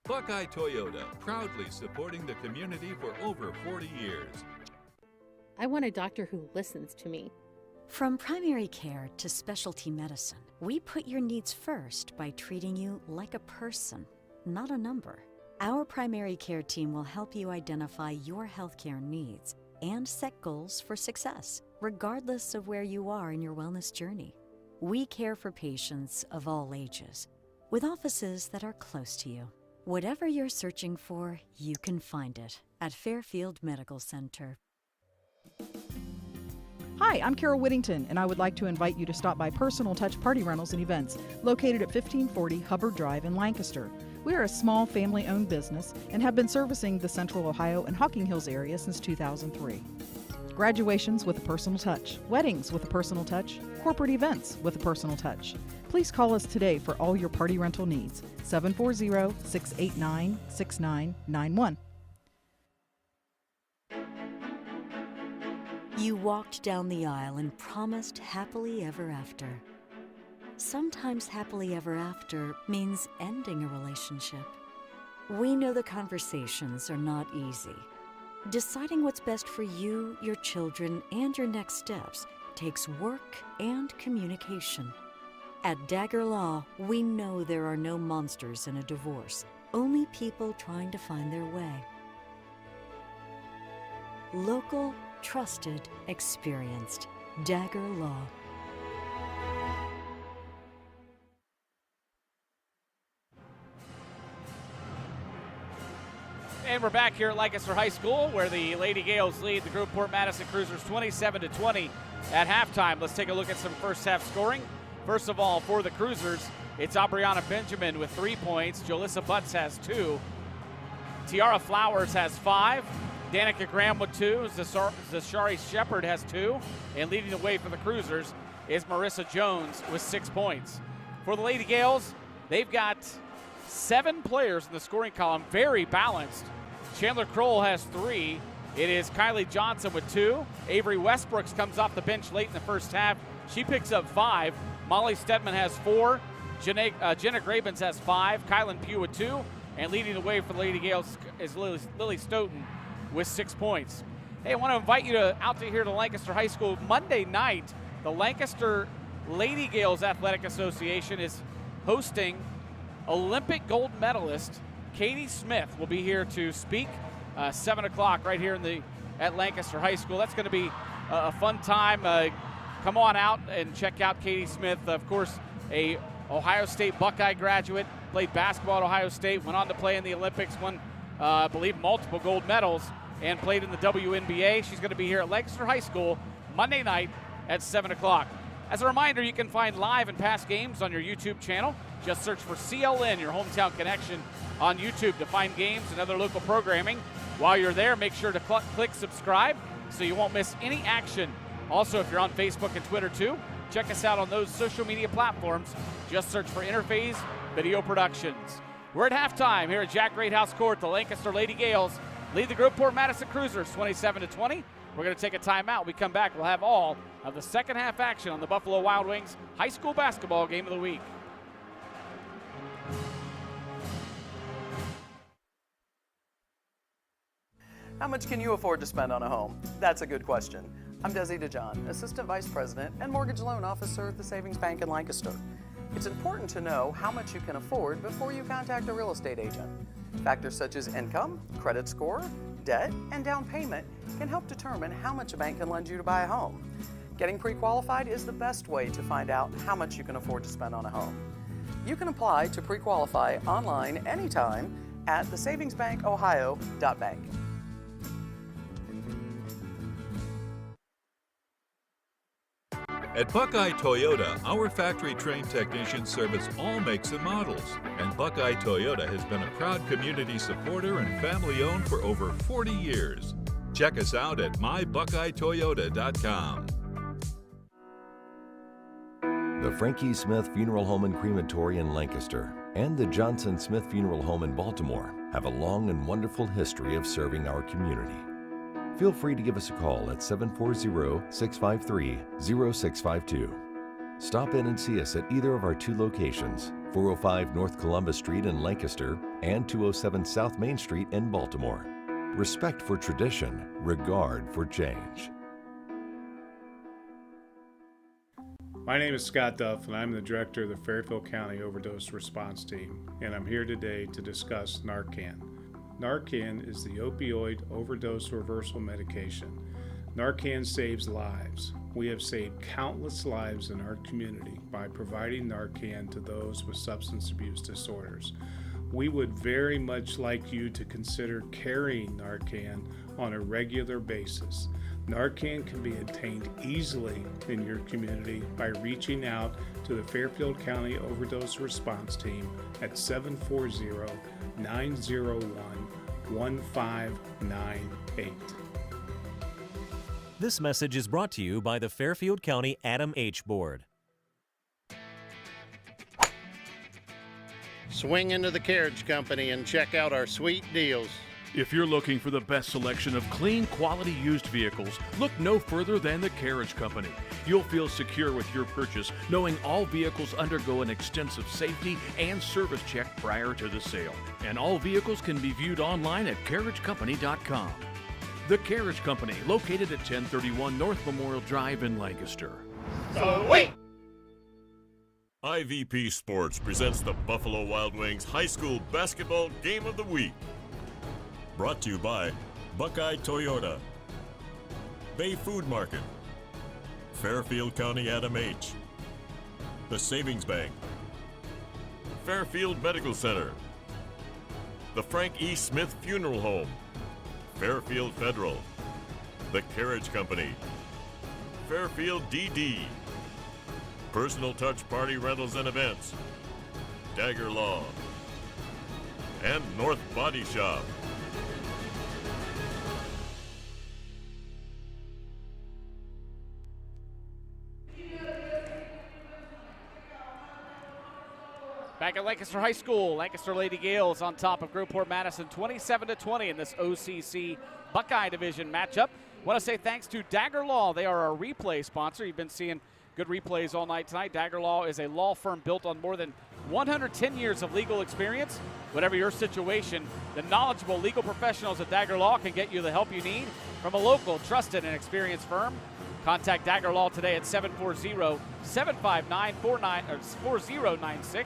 Buckeye Toyota, proudly supporting the community for over 40 years. I want a doctor who listens to me. From primary care to specialty medicine, we put your needs first by treating you like a person, not a number. Our primary care team will help you identify your healthcare needs and set goals for success, regardless of where you are in your wellness journey. We care for patients of all ages, with offices that are close to you. Whatever you're searching for, you can find it at Fairfield Medical Center. Hi, I'm Carol Whittington, and I would like to invite you to stop by Personal Touch Party Rentals and Events, located at 1540 Hubbard Drive in Lancaster. We are a small family-owned business and have been servicing the Central Ohio and Hocking Hills area since 2003. Graduations with a personal touch, weddings with a personal touch, corporate events with a personal touch. Please call us today for all your party rental needs, 740-689-6991. You walked down the aisle and promised happily ever after. Sometimes happily ever after means ending a relationship. We know the conversations are not easy. Deciding what's best for you, your children, and your next steps takes work and communication. At Dagger Law, we know there are no monsters in a divorce, only people trying to find their way. Local, trusted, experienced. Dagger Law. And we're back here at Lancaster High School, where the Lady Gales lead the Groveport Madison Cruisers 27-20 at halftime. Let's take a look at some first half scoring. First of all, for the Cruisers, it's Aubriana Benjamin with 3 points. Jalissa Butts has 2. Tiara Flowers has 5. Danica Graham with 2. Zashari Shepard has 2. And leading the way for the Cruisers is Marissa Jones with 6 points. For the Lady Gales, they've got 7 players in the scoring column, very balanced. Chandler Kroll has 3. It is Kylie Johnson with 2. Avery Westbrooks comes off the bench late in the first half. She picks up 5. Molly Stedman has 4. Jenna Grabens has 5. Kylan Pugh with 2. And leading the way for the Lady Gales is Lily Stoughton with 6 points. Hey, I want to invite you out to here to Lancaster High School. Monday night, the Lancaster Lady Gales Athletic Association is hosting Olympic gold medalist Katie Smith. Will be here to speak 7 o'clock right here at Lancaster High School. That's going to be a fun time. Come on out and check out Katie Smith. Of course, a Ohio State Buckeye graduate, played basketball at Ohio State, went on to play in the Olympics, won, I believe, multiple gold medals, and played in the WNBA. She's going to be here at Lancaster High School Monday night at 7 o'clock. As a reminder, you can find live and past games on your YouTube channel. Just search for CLN, your hometown connection, on YouTube to find games and other local programming. While you're there, make sure to click subscribe so you won't miss any action. Also, if you're on Facebook and Twitter too, check us out on those social media platforms. Just search for Interphase Video Productions. We're at halftime here at Jack Greathouse Court. The Lancaster Lady Gales lead the Groveport Madison Cruisers 27-20. We're going to take a timeout. When we come back, we'll have all of the second half action on the Buffalo Wild Wings high school basketball game of the week. How much can you afford to spend on a home? That's a good question. I'm Desi DeJohn, Assistant Vice President and Mortgage Loan Officer at the Savings Bank in Lancaster. It's important to know how much you can afford before you contact a real estate agent. Factors such as income, credit score, debt, and down payment can help determine how much a bank can lend you to buy a home. Getting pre-qualified is the best way to find out how much you can afford to spend on a home. You can apply to pre-qualify online anytime at thesavingsbankohio.bank. At Buckeye Toyota, our factory-trained technicians service all makes and models. And Buckeye Toyota has been a proud community supporter and family-owned for over 40 years. Check us out at mybuckeyetoyota.com. The Frank E. Smith Funeral Home and Crematory in Lancaster and the Johnson Smith Funeral Home in Baltimore have a long and wonderful history of serving our community. Feel free to give us a call at 740-653-0652. Stop in and see us at either of our 2 locations, 405 North Columbus Street in Lancaster and 207 South Main Street in Baltimore. Respect for tradition, regard for change. My name is Scott Duff, and I'm the director of the Fairfield County Overdose Response Team, and I'm here today to discuss Narcan. Narcan is the opioid overdose reversal medication. Narcan saves lives. We have saved countless lives in our community by providing Narcan to those with substance abuse disorders. We would very much like you to consider carrying Narcan on a regular basis. Narcan can be obtained easily in your community by reaching out to the Fairfield County Overdose Response Team at 740-901-1598. This message is brought to you by the Fairfield County Adam H. Board. Swing into the Carriage Company and check out our sweet deals. If you're looking for the best selection of clean, quality used vehicles, look no further than the Carriage Company. You'll feel secure with your purchase, knowing all vehicles undergo an extensive safety and service check prior to the sale. And all vehicles can be viewed online at carriagecompany.com. The Carriage Company, located at 1031 North Memorial Drive in Lancaster. Wait! IVP Sports presents the Buffalo Wild Wings High School Basketball Game of the Week. Brought to you by Buckeye Toyota, Bay Food Market, Fairfield County Adam H., the Savings Bank, Fairfield Medical Center, the Frank E. Smith Funeral Home, Fairfield Federal, the Carriage Company, Fairfield DD, Personal Touch Party Rentals and Events, Dagger Law, and North Body Shop. Back at Lancaster High School, Lancaster Lady Gales on top of Groveport Madison 27-20 in this OCC Buckeye Division matchup. Want to say thanks to Dagger Law. They are our replay sponsor. You've been seeing good replays all night tonight. Dagger Law is a law firm built on more than 110 years of legal experience. Whatever your situation, the knowledgeable legal professionals at Dagger Law can get you the help you need from a local, trusted, and experienced firm. Contact Dagger Law today at 740-759-4096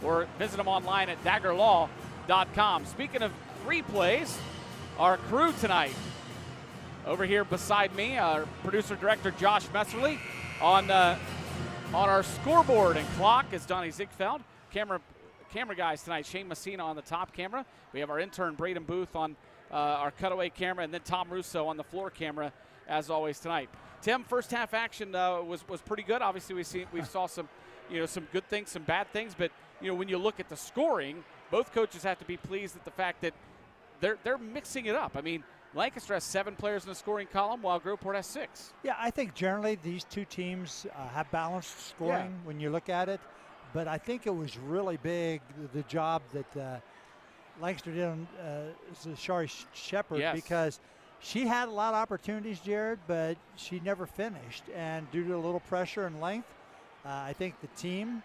or visit them online at daggerlaw.com. Speaking of replays, our crew tonight, over here beside me, our producer-director Josh Messerly. On our scoreboard and clock is Donnie Ziegfeld. Camera guys tonight, Shane Messina on the top camera. We have our intern Braden Booth on our cutaway camera, and then Tom Russo on the floor camera, as always tonight. Tim, first half action was pretty good. Obviously, we saw some good things, some bad things, but when you look at the scoring, both coaches have to be pleased at the fact that they're mixing it up. I mean, Lancaster has 7 players in the scoring column, while Groveport has 6. Yeah, I think generally these two teams have balanced scoring when you look at it. But I think it was really big, the job that Lancaster did on Shari Shepard, because she had a lot of opportunities, Jared, but she never finished. And due to a little pressure and length, I think the team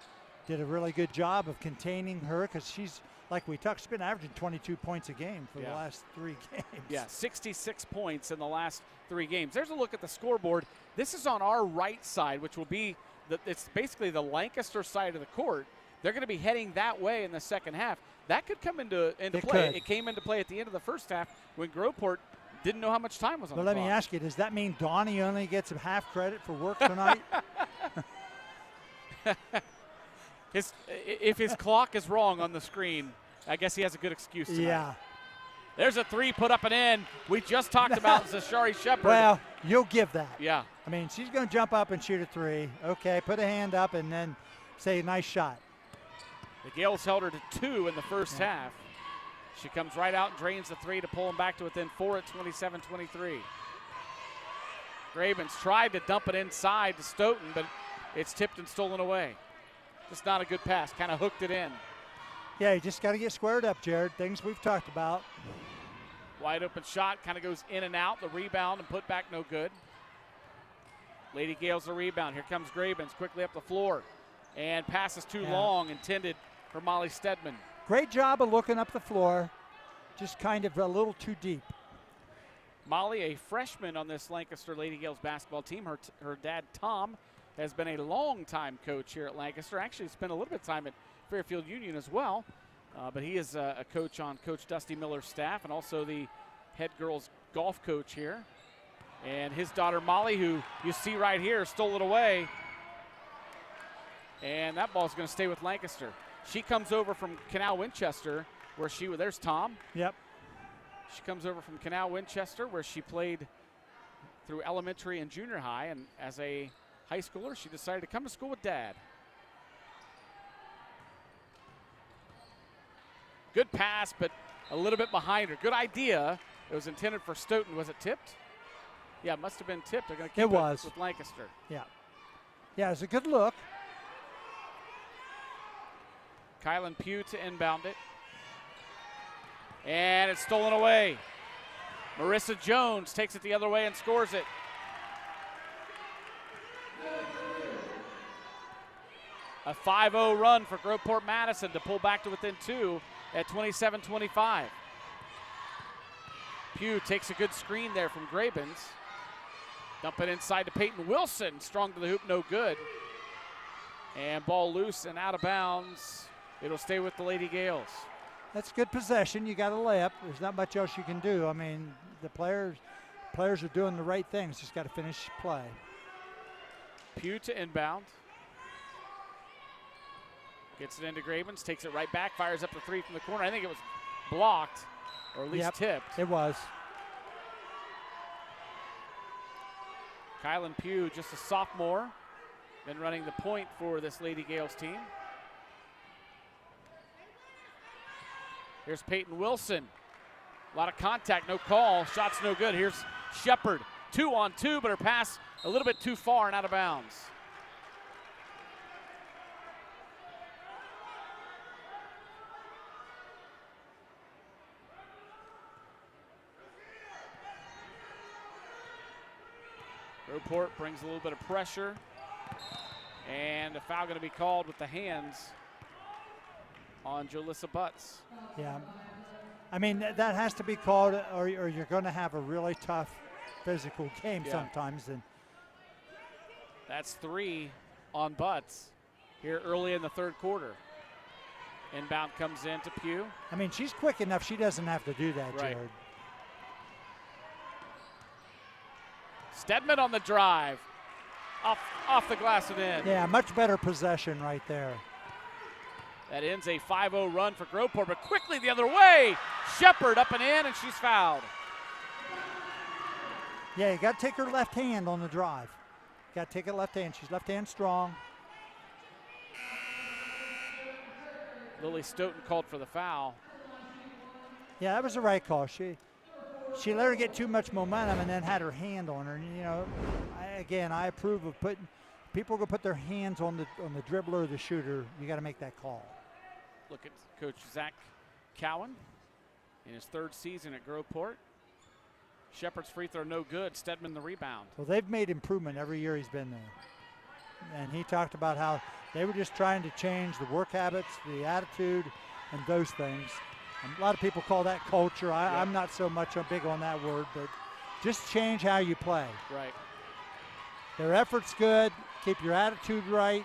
did a really good job of containing her, because she's, like we talked, she's been averaging 22 points a game for the last 3 games. Yeah, 66 points in the last 3 games. There's a look at the scoreboard. This is on our right side, which will be, it's basically the Lancaster side of the court. They're going to be heading that way in the second half. That could come into play. It came into play at the end of the first half when Groveport didn't know how much time was on the clock. But let me ask you, does that mean Donnie only gets half credit for work tonight? If his clock is wrong on the screen, I guess he has a good excuse tonight. Yeah. There's a three put up and in. We just talked about Zashari Shepard. Well, you'll give that. Yeah. I mean, she's going to jump up and shoot a three. Okay, put a hand up and then say, nice shot. The Gales held her to 2 in the first half. She comes right out and drains the three to pull them back to within 4 at 27-23. Gravens tried to dump it inside to Stoughton, but it's tipped and stolen away. Just not a good pass, kind of hooked it in. Yeah, you just got to get squared up, Jared. Things we've talked about. Wide open shot, kind of goes in and out. The rebound and put back no good. Lady Gales the rebound. Here comes Gravens quickly up the floor. And passes too long, intended for Molly Stedman. Great job of looking up the floor, just kind of a little too deep. Molly, a freshman on this Lancaster Lady Gales basketball team. Her dad, Tom, has been a long-time coach here at Lancaster. Actually spent a little bit of time at Fairfield Union as well. But he is a coach on Coach Dusty Miller's staff and also the head girls golf coach here. And his daughter, Molly, who you see right here, stole it away. And that ball's going to stay with Lancaster. She comes over from Canal Winchester, where there's Tom. Yep. She comes over from Canal Winchester, where she played through elementary and junior high. And as a high schooler, she decided to come to school with Dad. Good pass, but a little bit behind her. Good idea. It was intended for Stoughton. Was it tipped? Yeah, it must have been tipped. They're going to keep it with Lancaster. Yeah. Yeah, it was a good look. Kylan Pugh to inbound it. And it's stolen away. Marissa Jones takes it the other way and scores it. A 5-0 run for Groveport Madison to pull back to within 2 at 27-25. Pugh takes a good screen there from Grabens. Dump it inside to Peyton Wilson. Strong to the hoop, no good. And ball loose and out of bounds. It'll stay with the Lady Gales. That's good possession. You got a layup. There's not much else you can do. I mean, the players are doing the right things. Just got to finish play. Pugh to inbound. Gets it into Gravens, takes it right back, fires up the three from the corner. I think it was blocked, or at least tipped. It was. Kylan Pugh, just a sophomore, been running the point for this Lady Gales team. Here's Peyton Wilson. A lot of contact, no call. Shot's no good. Here's Shepard. 2-on-2, but her pass a little bit too far and out of bounds. Groveport brings a little bit of pressure. And a foul going to be called with the hands on Julissa Butts. Yeah. I mean, that has to be called, or you're going to have a really tough physical game sometimes. And that's 3 on Butts here early in the third quarter. Inbound comes in to Pugh. I mean, she's quick enough. She doesn't have to do that, right. Jared. Stedman on the drive. Off the glass and in. Yeah, much better possession right there. That ends a 5-0 run for Groveport, but quickly the other way. Shepard up and in, and she's fouled. Yeah, you got to take her left hand on the drive. Got to take it left hand. She's left hand strong. Lily Stoughton called for the foul. Yeah, that was the right call. She let her get too much momentum and then had her hand on her. And, you know, I approve of putting people are going to put their hands on the dribbler or the shooter. You got to make that call. Look at Coach Zach Cowan in his third season at Groveport. Shepard's free throw no good. Stedman the rebound. Well, they've made improvement every year he's been there. And he talked about how they were just trying to change the work habits, the attitude, and those things. And a lot of people call that culture. I'm not so much big on that word, but just change how you play. Right. Their effort's good. Keep your attitude right.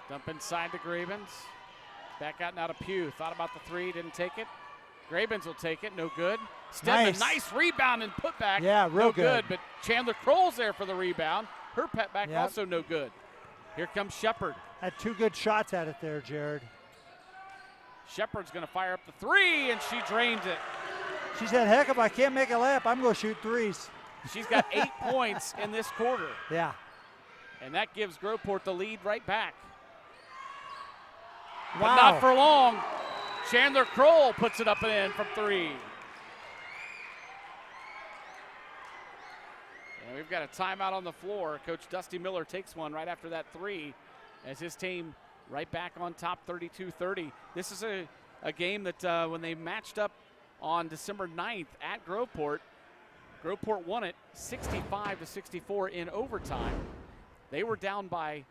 Dump inside to Gravens. Back out now to Pugh. Thought about the three, didn't take it. Gravens will take it, no good. Stedman, nice rebound and putback. Yeah, real no good. But Chandler Kroll's there for the rebound. Her putback also no good. Here comes Shepard. Had two good shots at it there, Jared. Shepard's going to fire up the three, and she drains it. She said, heck, if I can't make a layup, I'm going to shoot threes. She's got 8 points in this quarter. Yeah. And that gives Groveport the lead right back. Wow. But not for long. Chandler Kroll puts it up and in from 3. And we've got a timeout on the floor. Coach Dusty Miller takes one right after that 3 as his team right back on top 32-30. This is a game that when they matched up on December 9th at Groveport won it 65-64 in overtime. They were down by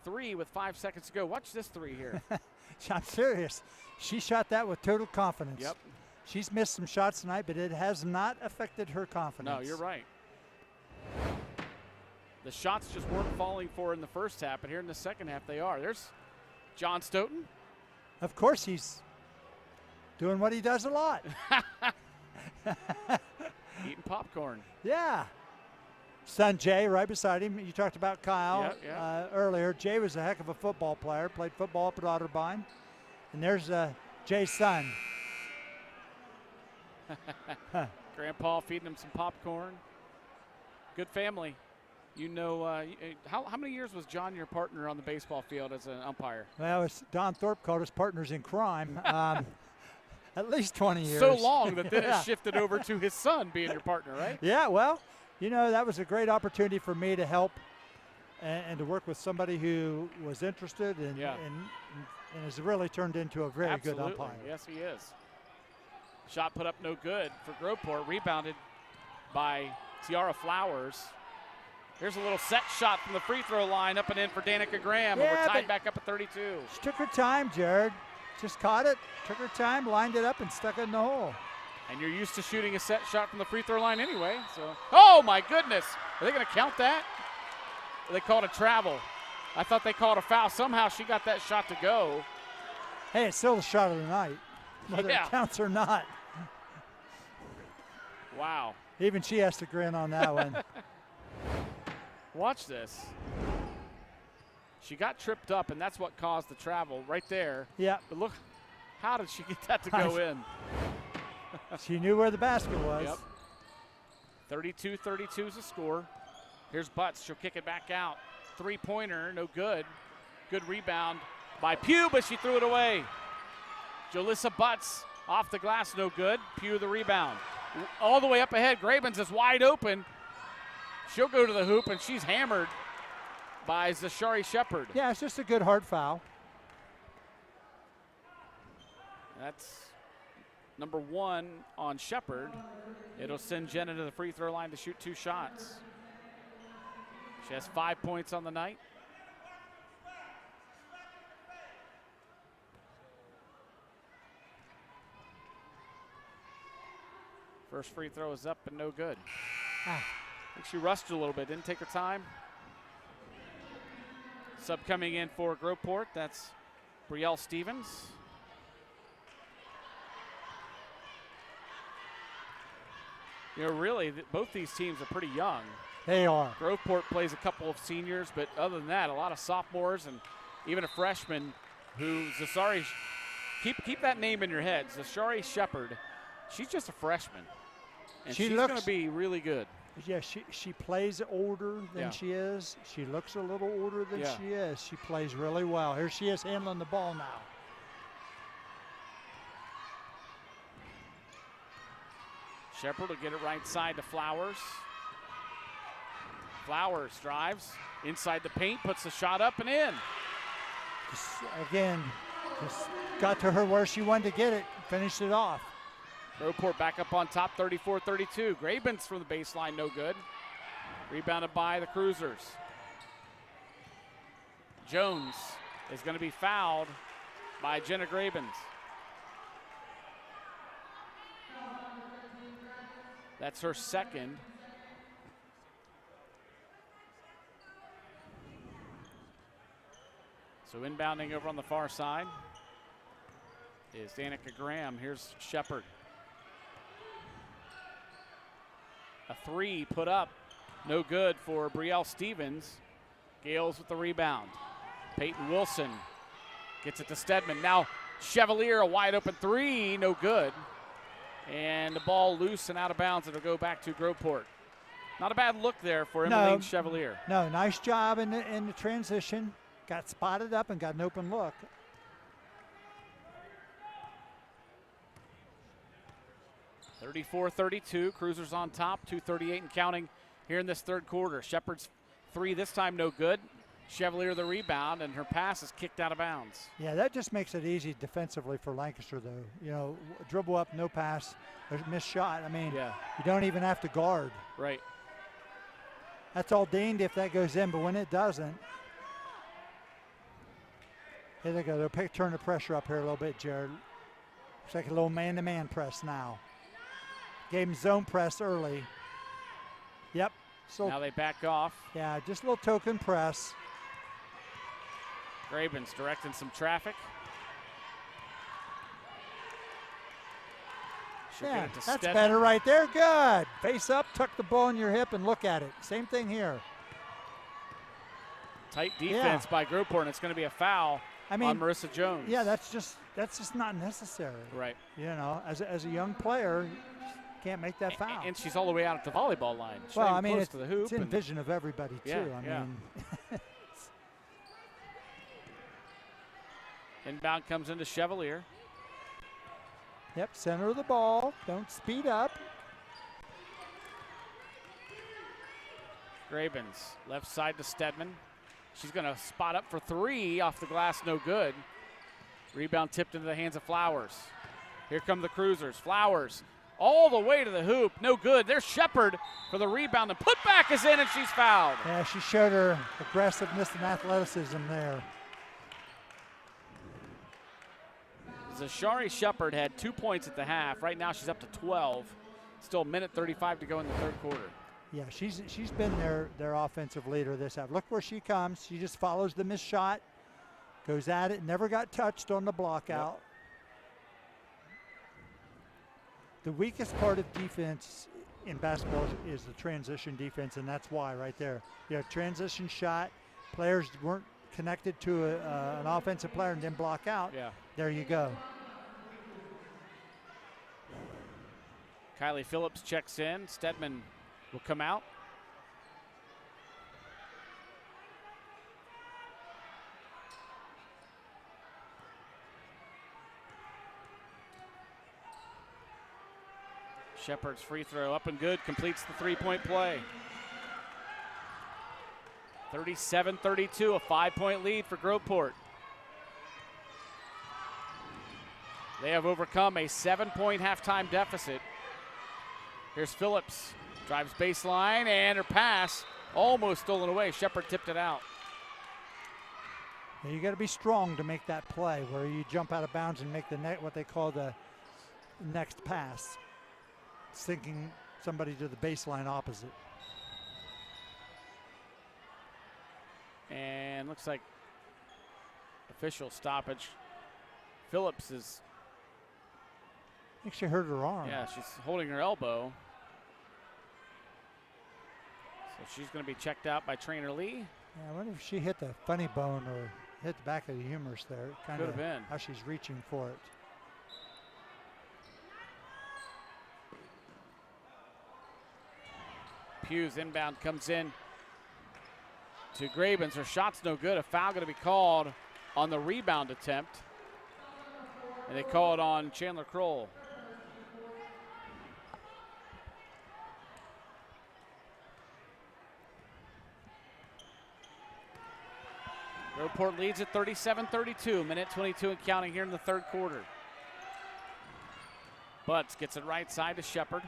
3 with 5 seconds to go. Watch this 3 here. I'm serious. She shot that with total confidence. Yep. She's missed some shots tonight, but it has not affected her confidence. No, you're right. The shots just weren't falling for her in the first half, but here in the second half they are. There's John Stoughton. Of course, he's doing what he does a lot. Eating popcorn. Yeah. Son Jay right beside him. You talked about Kyle earlier. Jay was a heck of a football player. Played football up at Otterbein. And there's Jay's son. Grandpa feeding him some popcorn. Good family. You know, how many years was John your partner on the baseball field as an umpire? Well, it's Don Thorpe called us partners in crime. At least 20 years. So long that then it shifted over to his son being your partner, right? Yeah, well, you know, that was a great opportunity for me to help and to work with somebody who was interested and has really turned into a very good umpire. Yes, he is. Shot put up no good for Groveport. Rebounded by Tiara Flowers. Here's a little set shot from the free throw line up and in for Danica Graham. And we're tied back up at 32. She took her time, Jared. Just caught it, took her time, lined it up, and stuck it in the hole. And you're used to shooting a set shot from the free throw line anyway. So, oh my goodness. Are they going to count that? Or they called a travel. I thought they called a foul. Somehow she got that shot to go. Hey, it's still the shot of the night, whether it counts or not. Wow. Even she has to grin on that one. Watch this. She got tripped up, and that's what caused the travel right there. Yeah. But look, how did she get that to go in? She knew where the basket was. Yep. 32-32 is the score. Here's Butts. She'll kick it back out. Three-pointer, no good. Good rebound by Pugh, but she threw it away. Jalissa Butts off the glass, no good. Pugh the rebound. All the way up ahead. Grabens is wide open. She'll go to the hoop, and she's hammered by Zashari Shepard. Yeah, it's just a good hard foul. That's number 1 on Shepard. It'll send Jenna to the free throw line to shoot 2 shots. She has 5 points on the night. First free throw is up and no good. I think she rushed a little bit, didn't take her time. Sub coming in for Groveport, that's Brielle Stevens. You know, really, both these teams are pretty young. They are. Groveport plays a couple of seniors, but other than that, a lot of sophomores and even a freshman who Zashari, keep that name in your head, Zashari Shepard. She's just a freshman, and she's going to be really good. Yeah, she plays older than she is. She looks a little older than she is. She plays really well. Here she is handling the ball now. Shepard will get it right side to Flowers. Flowers drives inside the paint, puts the shot up and in. Just got to her where she wanted to get it, finished it off. Groveport back up on top, 34-32. Grabens from the baseline, no good. Rebounded by the Cruisers. Jones is going to be fouled by Jenna Grabens. That's her second. So inbounding over on the far side is Danica Graham. Here's Shepard. A 3 put up, no good for Brielle Stevens. Gales with the rebound. Peyton Wilson gets it to Stedman. Now Chevalier, a wide open three, no good. And the ball loose and out of bounds. It'll go back to Groveport. Not a bad look there for Emmeline Chevalier. No, nice job in the transition. Got spotted up and got an open look. (34-32). Cruisers on top. 2:38 and counting here in this third quarter. Shepherd's three this time no good. Chevalier the rebound, and her pass is kicked out of bounds. Yeah, that just makes it easy defensively for Lancaster, though. You know, dribble up, no pass, missed shot. I mean, you don't even have to guard. Right. That's all dinged if that goes in, but when it doesn't. Here they go. They'll turn the pressure up here a little bit, Jared. Looks like a little man-to-man press now. Gave him zone press early. Yep. So now they back off. Yeah, just a little token press. Graben's directing some traffic. Yeah, that's better right there. Good. Face up, tuck the ball in your hip, and look at it. Same thing here. Tight defense by Groveport, and it's going to be a foul on Marissa Jones. Yeah, that's just not necessary. Right. You know, as a young player, can't make that foul. And she's all the way out at the volleyball line. She's well, I mean, close to the hoop. It's in vision of everybody too. Yeah, I mean. Inbound comes into Chevalier. Yep, center of the ball. Don't speed up. Grabens, left side to Stedman. She's going to spot up for three off the glass, no good. Rebound tipped into the hands of Flowers. Here come the Cruisers. Flowers all the way to the hoop, no good. There's Shepard for the rebound. The putback is in, and she's fouled. Yeah, she showed her aggressiveness and athleticism there. Zashari Shepard had 2 points at the half. Right now she's up to 12. Still a minute 35 to go in the third quarter. Yeah, she's been their offensive leader this half. Look where she comes. She just follows the missed shot, goes at it, never got touched on the block out. The weakest part of defense in basketball is the transition defense, and that's why right there. You have transition shot, players weren't connected to an offensive player and then block out. Yeah. There you go. Kylie Phillips checks in. Stedman will come out. Shepard's free throw up and good, completes the three-point play. 37-32, a 5-point lead for Groveport. They have overcome a 7-point halftime deficit. Here's Phillips, drives baseline, and her pass almost stolen away. Shepard tipped it out. Yeah, you got to be strong to make that play where you jump out of bounds and make the what they call the next pass, sinking somebody to the baseline opposite. And looks like official stoppage. Phillips is. I think she hurt her arm. Yeah, she's holding her elbow. So she's going to be checked out by trainer Lee. Yeah, I wonder if she hit the funny bone or hit the back of the humerus there. Kind Could of have been. How she's reaching for it. Pugh's inbound comes in to Grabens. Her shot's no good. A foul going to be called on the rebound attempt. And they call it on Chandler Kroll. Groveport leads at 37-32. Minute 22 and counting here in the third quarter. Butts gets it right side to Shepard.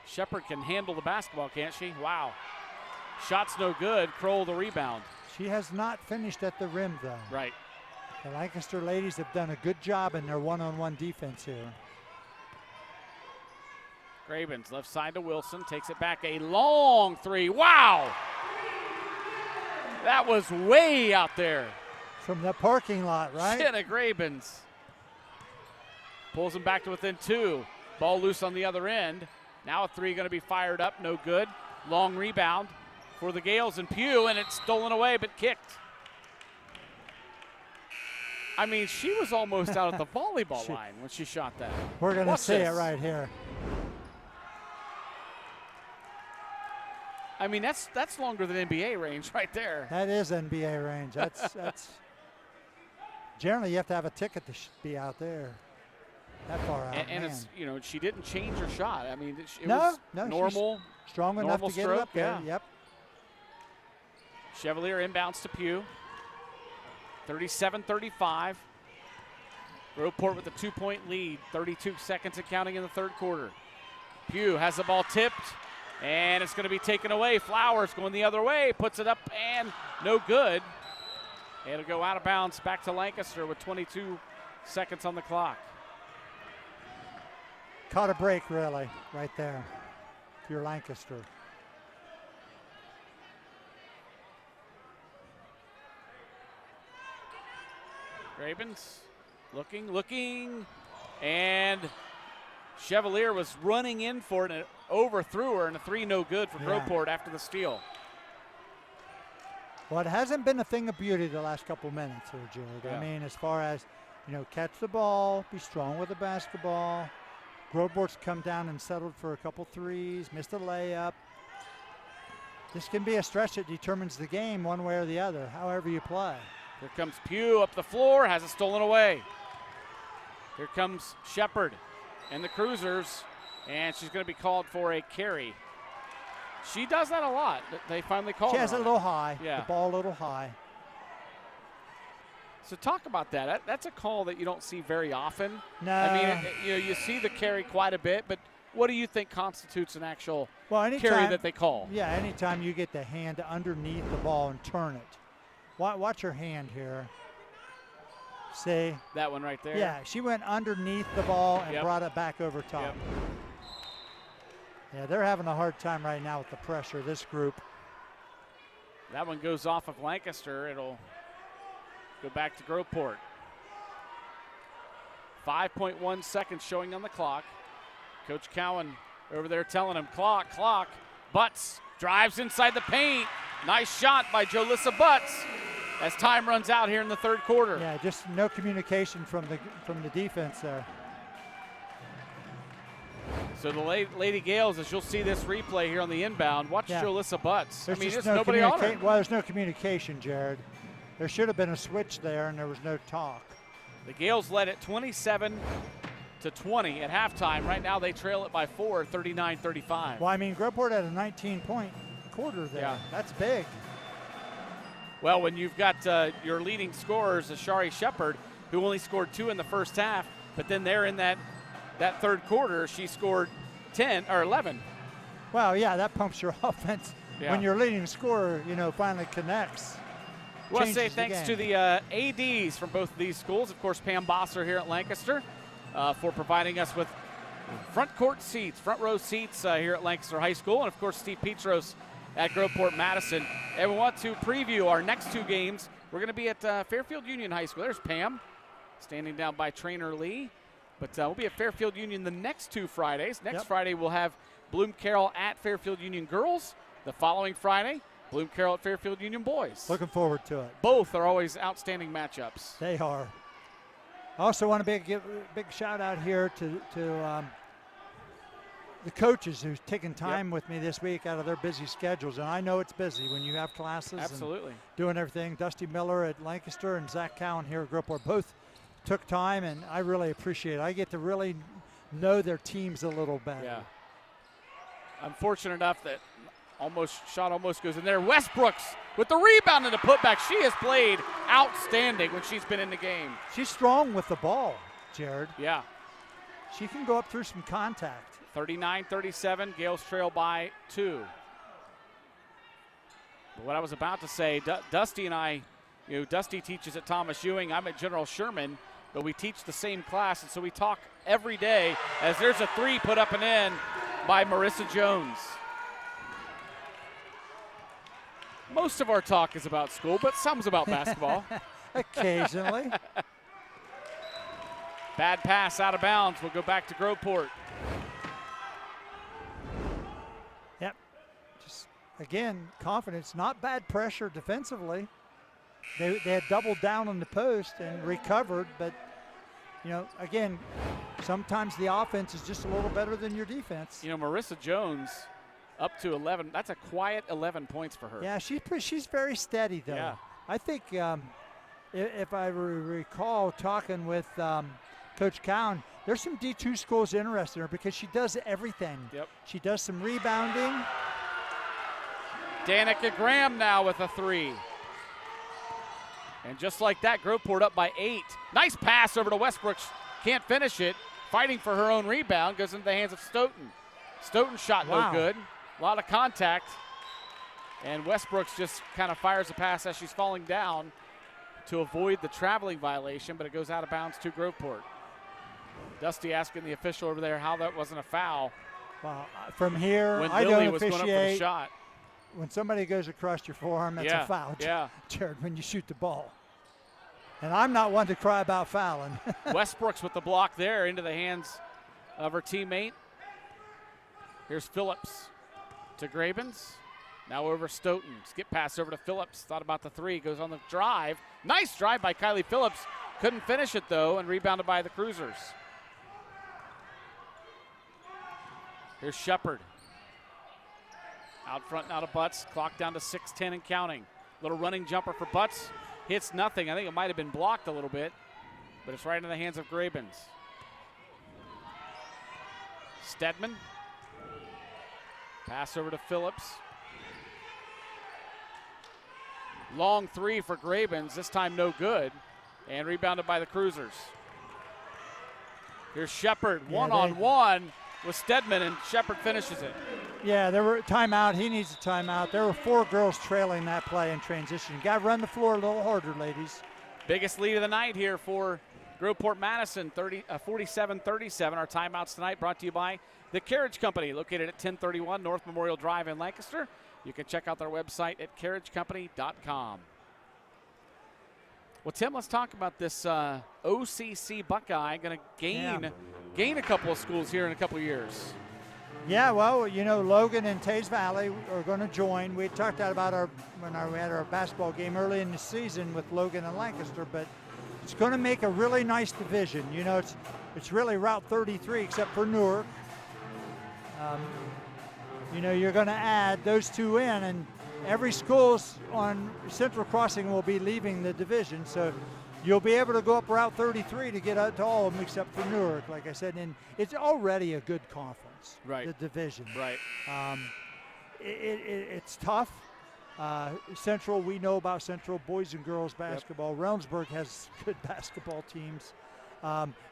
Shepard can handle the basketball, can't she? Wow. Shot's no good. Kroll the rebound. She has not finished at the rim, though. Right. The Lancaster ladies have done a good job in their one-on-one defense here. Grabens left side to Wilson. Takes it back. A long three. Wow. That was way out there. From the parking lot, right? Jenna Grabens. Pulls him back to within two. Ball loose on the other end. Now a three going to be fired up. No good. Long rebound for the Gales and Pugh, and it's stolen away but kicked. I mean, she was almost out at the volleyball line when she shot that. We're going to Watch see this. it right here. I mean, that's longer than NBA range right there. That is NBA range. That's generally you have to have a ticket to be out there. That far out. And man. it's, you know, she didn't change her shot. I mean, it no, was no, normal. She's strong enough to get stroke, it up there. yeah. Yep. Chevalier inbounds to Pugh. 37-35. Groveport with a 2-point lead. 32 seconds and counting in the third quarter. Pugh has the ball tipped, and it's going to be taken away. Flowers going the other way, puts it up, and no good. It'll go out of bounds back to Lancaster with 22 seconds on the clock. Caught a break, really, right there. If you're Lancaster. Ravens looking, and Chevalier was running in for it and it overthrew her, and a 3 no good for Groveport after the steal. Well, it hasn't been a thing of beauty the last couple minutes here, Jared. Yeah. I mean, as far as, you know, catch the ball, be strong with the basketball. Groveport's come down and settled for a couple threes, missed a layup. This can be a stretch that determines the game one way or the other, however you play. Here comes Pugh up the floor, has it stolen away. Here comes Shepard and the Cruisers, and she's going to be called for a carry. She does that a lot. They finally called her. She has it a little high, Yeah. the ball a little high. So talk about that. That's a call that you don't see very often. No. I mean, you know, you see the carry quite a bit, but what do you think constitutes an actual anytime, carry that they call? Yeah, anytime you get the hand underneath the ball and turn it. Watch her hand here. See? That one right there? Yeah, she went underneath the ball and Yep. brought it back over top. Yep. Yeah, they're having a hard time right now with the pressure, this group. That one goes off of Lancaster. It'll go back to Groveport. 5.1 seconds showing on the clock. Coach Cowan over there telling him, clock. Butts drives inside the paint. Nice shot by Jolissa Butts as time runs out here in the third quarter. Yeah, just no communication from the defense there. So the Lady Gales, as you'll see this replay here on the inbound, watch Jolissa Butts. There's there's just nobody on her. Well, there's no communication, Jared. There should have been a switch there, and there was no talk. The Gales led it 27-20 at halftime. Right now they trail it by 4, 39-35. Well, I mean, Groveport had a 19-point quarter there. Yeah. That's big. Well, when you've got your leading scorers, Ashari Shepard, who only scored 2 in the first half, but then there in that third quarter, she scored 10 or 11. Well, yeah, that pumps your offense Yeah. when your leading scorer, finally connects. We want to say Changes the thanks to game. the ADs from both of these schools. Of course, Pam Bosser here at Lancaster for providing us with front row seats here at Lancaster High School. And, of course, Steve Petros at Groveport Madison. And we want to preview our next 2 games. We're going to be at Fairfield Union High School. There's Pam standing down by Trainer Lee. But we'll be at Fairfield Union the next 2 Fridays. Next Friday, we'll have Bloom Carroll at Fairfield Union Girls. The following Friday, Bloom Carroll at Fairfield Union Boys. Looking forward to it. Both are always outstanding matchups. They are. I also want to give a big shout out here to the coaches who've taken time with me this week out of their busy schedules. And I know it's busy when you have classes. Absolutely. And doing everything. Dusty Miller at Lancaster and Zach Cowan here at Groveport both took time, and I really appreciate it. I get to really know their teams a little better. Yeah. I'm fortunate enough that shot almost goes in there. Westbrooks with the rebound and the putback. She has played outstanding when she's been in the game. She's strong with the ball, Jared. Yeah. She can go up through some contact. 39-37, Gales trail by 2. But what I was about to say, Dusty and I, Dusty teaches at Thomas Ewing. I'm at General Sherman, but we teach the same class, and so we talk every day as there's a 3 put up and in by Marissa Jones. Most of our talk is about school, but some's about basketball. Occasionally. Bad pass out of bounds. We'll go back to Groveport. Yep. Just, again, confidence. Not bad pressure defensively. They had doubled down on the post and recovered, but, again, sometimes the offense is just a little better than your defense. Marissa Jones up to 11. That's a quiet 11 points for her. Yeah, she's very steady, though. Yeah. I think if I recall talking with Coach Cowan, there's some D2 schools interested in her because she does everything. Yep. She does some rebounding. Danica Graham now with a 3. And just like that, Groveport up by 8. Nice pass over to Westbrook. Can't finish it. Fighting for her own rebound. Goes into the hands of Stoughton. Stoughton's shot no good. A lot of contact. And Westbrooks just kind of fires a pass as she's falling down to avoid the traveling violation, but it goes out of bounds to Groveport. Dusty asking the official over there how that wasn't a foul. Well, from here, when I Lily don't was going up for the officiate. shot. When somebody goes across your forearm, that's a foul, Jared, when you shoot the ball. And I'm not one to cry about fouling. Westbrooks with the block there into the hands of her teammate. Here's Phillips to Grabens. Now over Stoughton. Skip pass over to Phillips. Thought about the 3. Goes on the drive. Nice drive by Kylie Phillips. Couldn't finish it, though, and rebounded by the Cruisers. Here's Shepard. Out front now to Butts. Clock down to 6:10 and counting. Little running jumper for Butts. Hits nothing. I think it might have been blocked a little bit, but it's right into the hands of Grabens. Stedman. Pass over to Phillips. Long 3 for Grabens. This time no good. And rebounded by the Cruisers. Here's Shepard. One-on-one with Stedman, and Shepard finishes it. Yeah, there were timeout. He needs a timeout. There were 4 girls trailing that play in transition. You got to run the floor a little harder, ladies. Biggest lead of the night here for Groveport Madison, 47-37. Our timeouts tonight brought to you by the Carriage Company, located at 1031 North Memorial Drive in Lancaster. You can check out their website at carriagecompany.com. Well, Tim, let's talk about this OCC Buckeye going to gain a couple of schools here in a couple of years. Yeah, well, Logan and Tays Valley are going to join. We talked about when we had our basketball game early in the season with Logan and Lancaster, but it's going to make a really nice division. It's really Route 33 except for Newark. You're going to add those 2 in, and every school on Central Crossing will be leaving the division, so you'll be able to go up Route 33 to get out to all of them except for Newark, like I said, and it's already a good conference, the division. Right. It's tough. Central, we know about Central boys and girls basketball. Yep. Realmsburg has good basketball teams.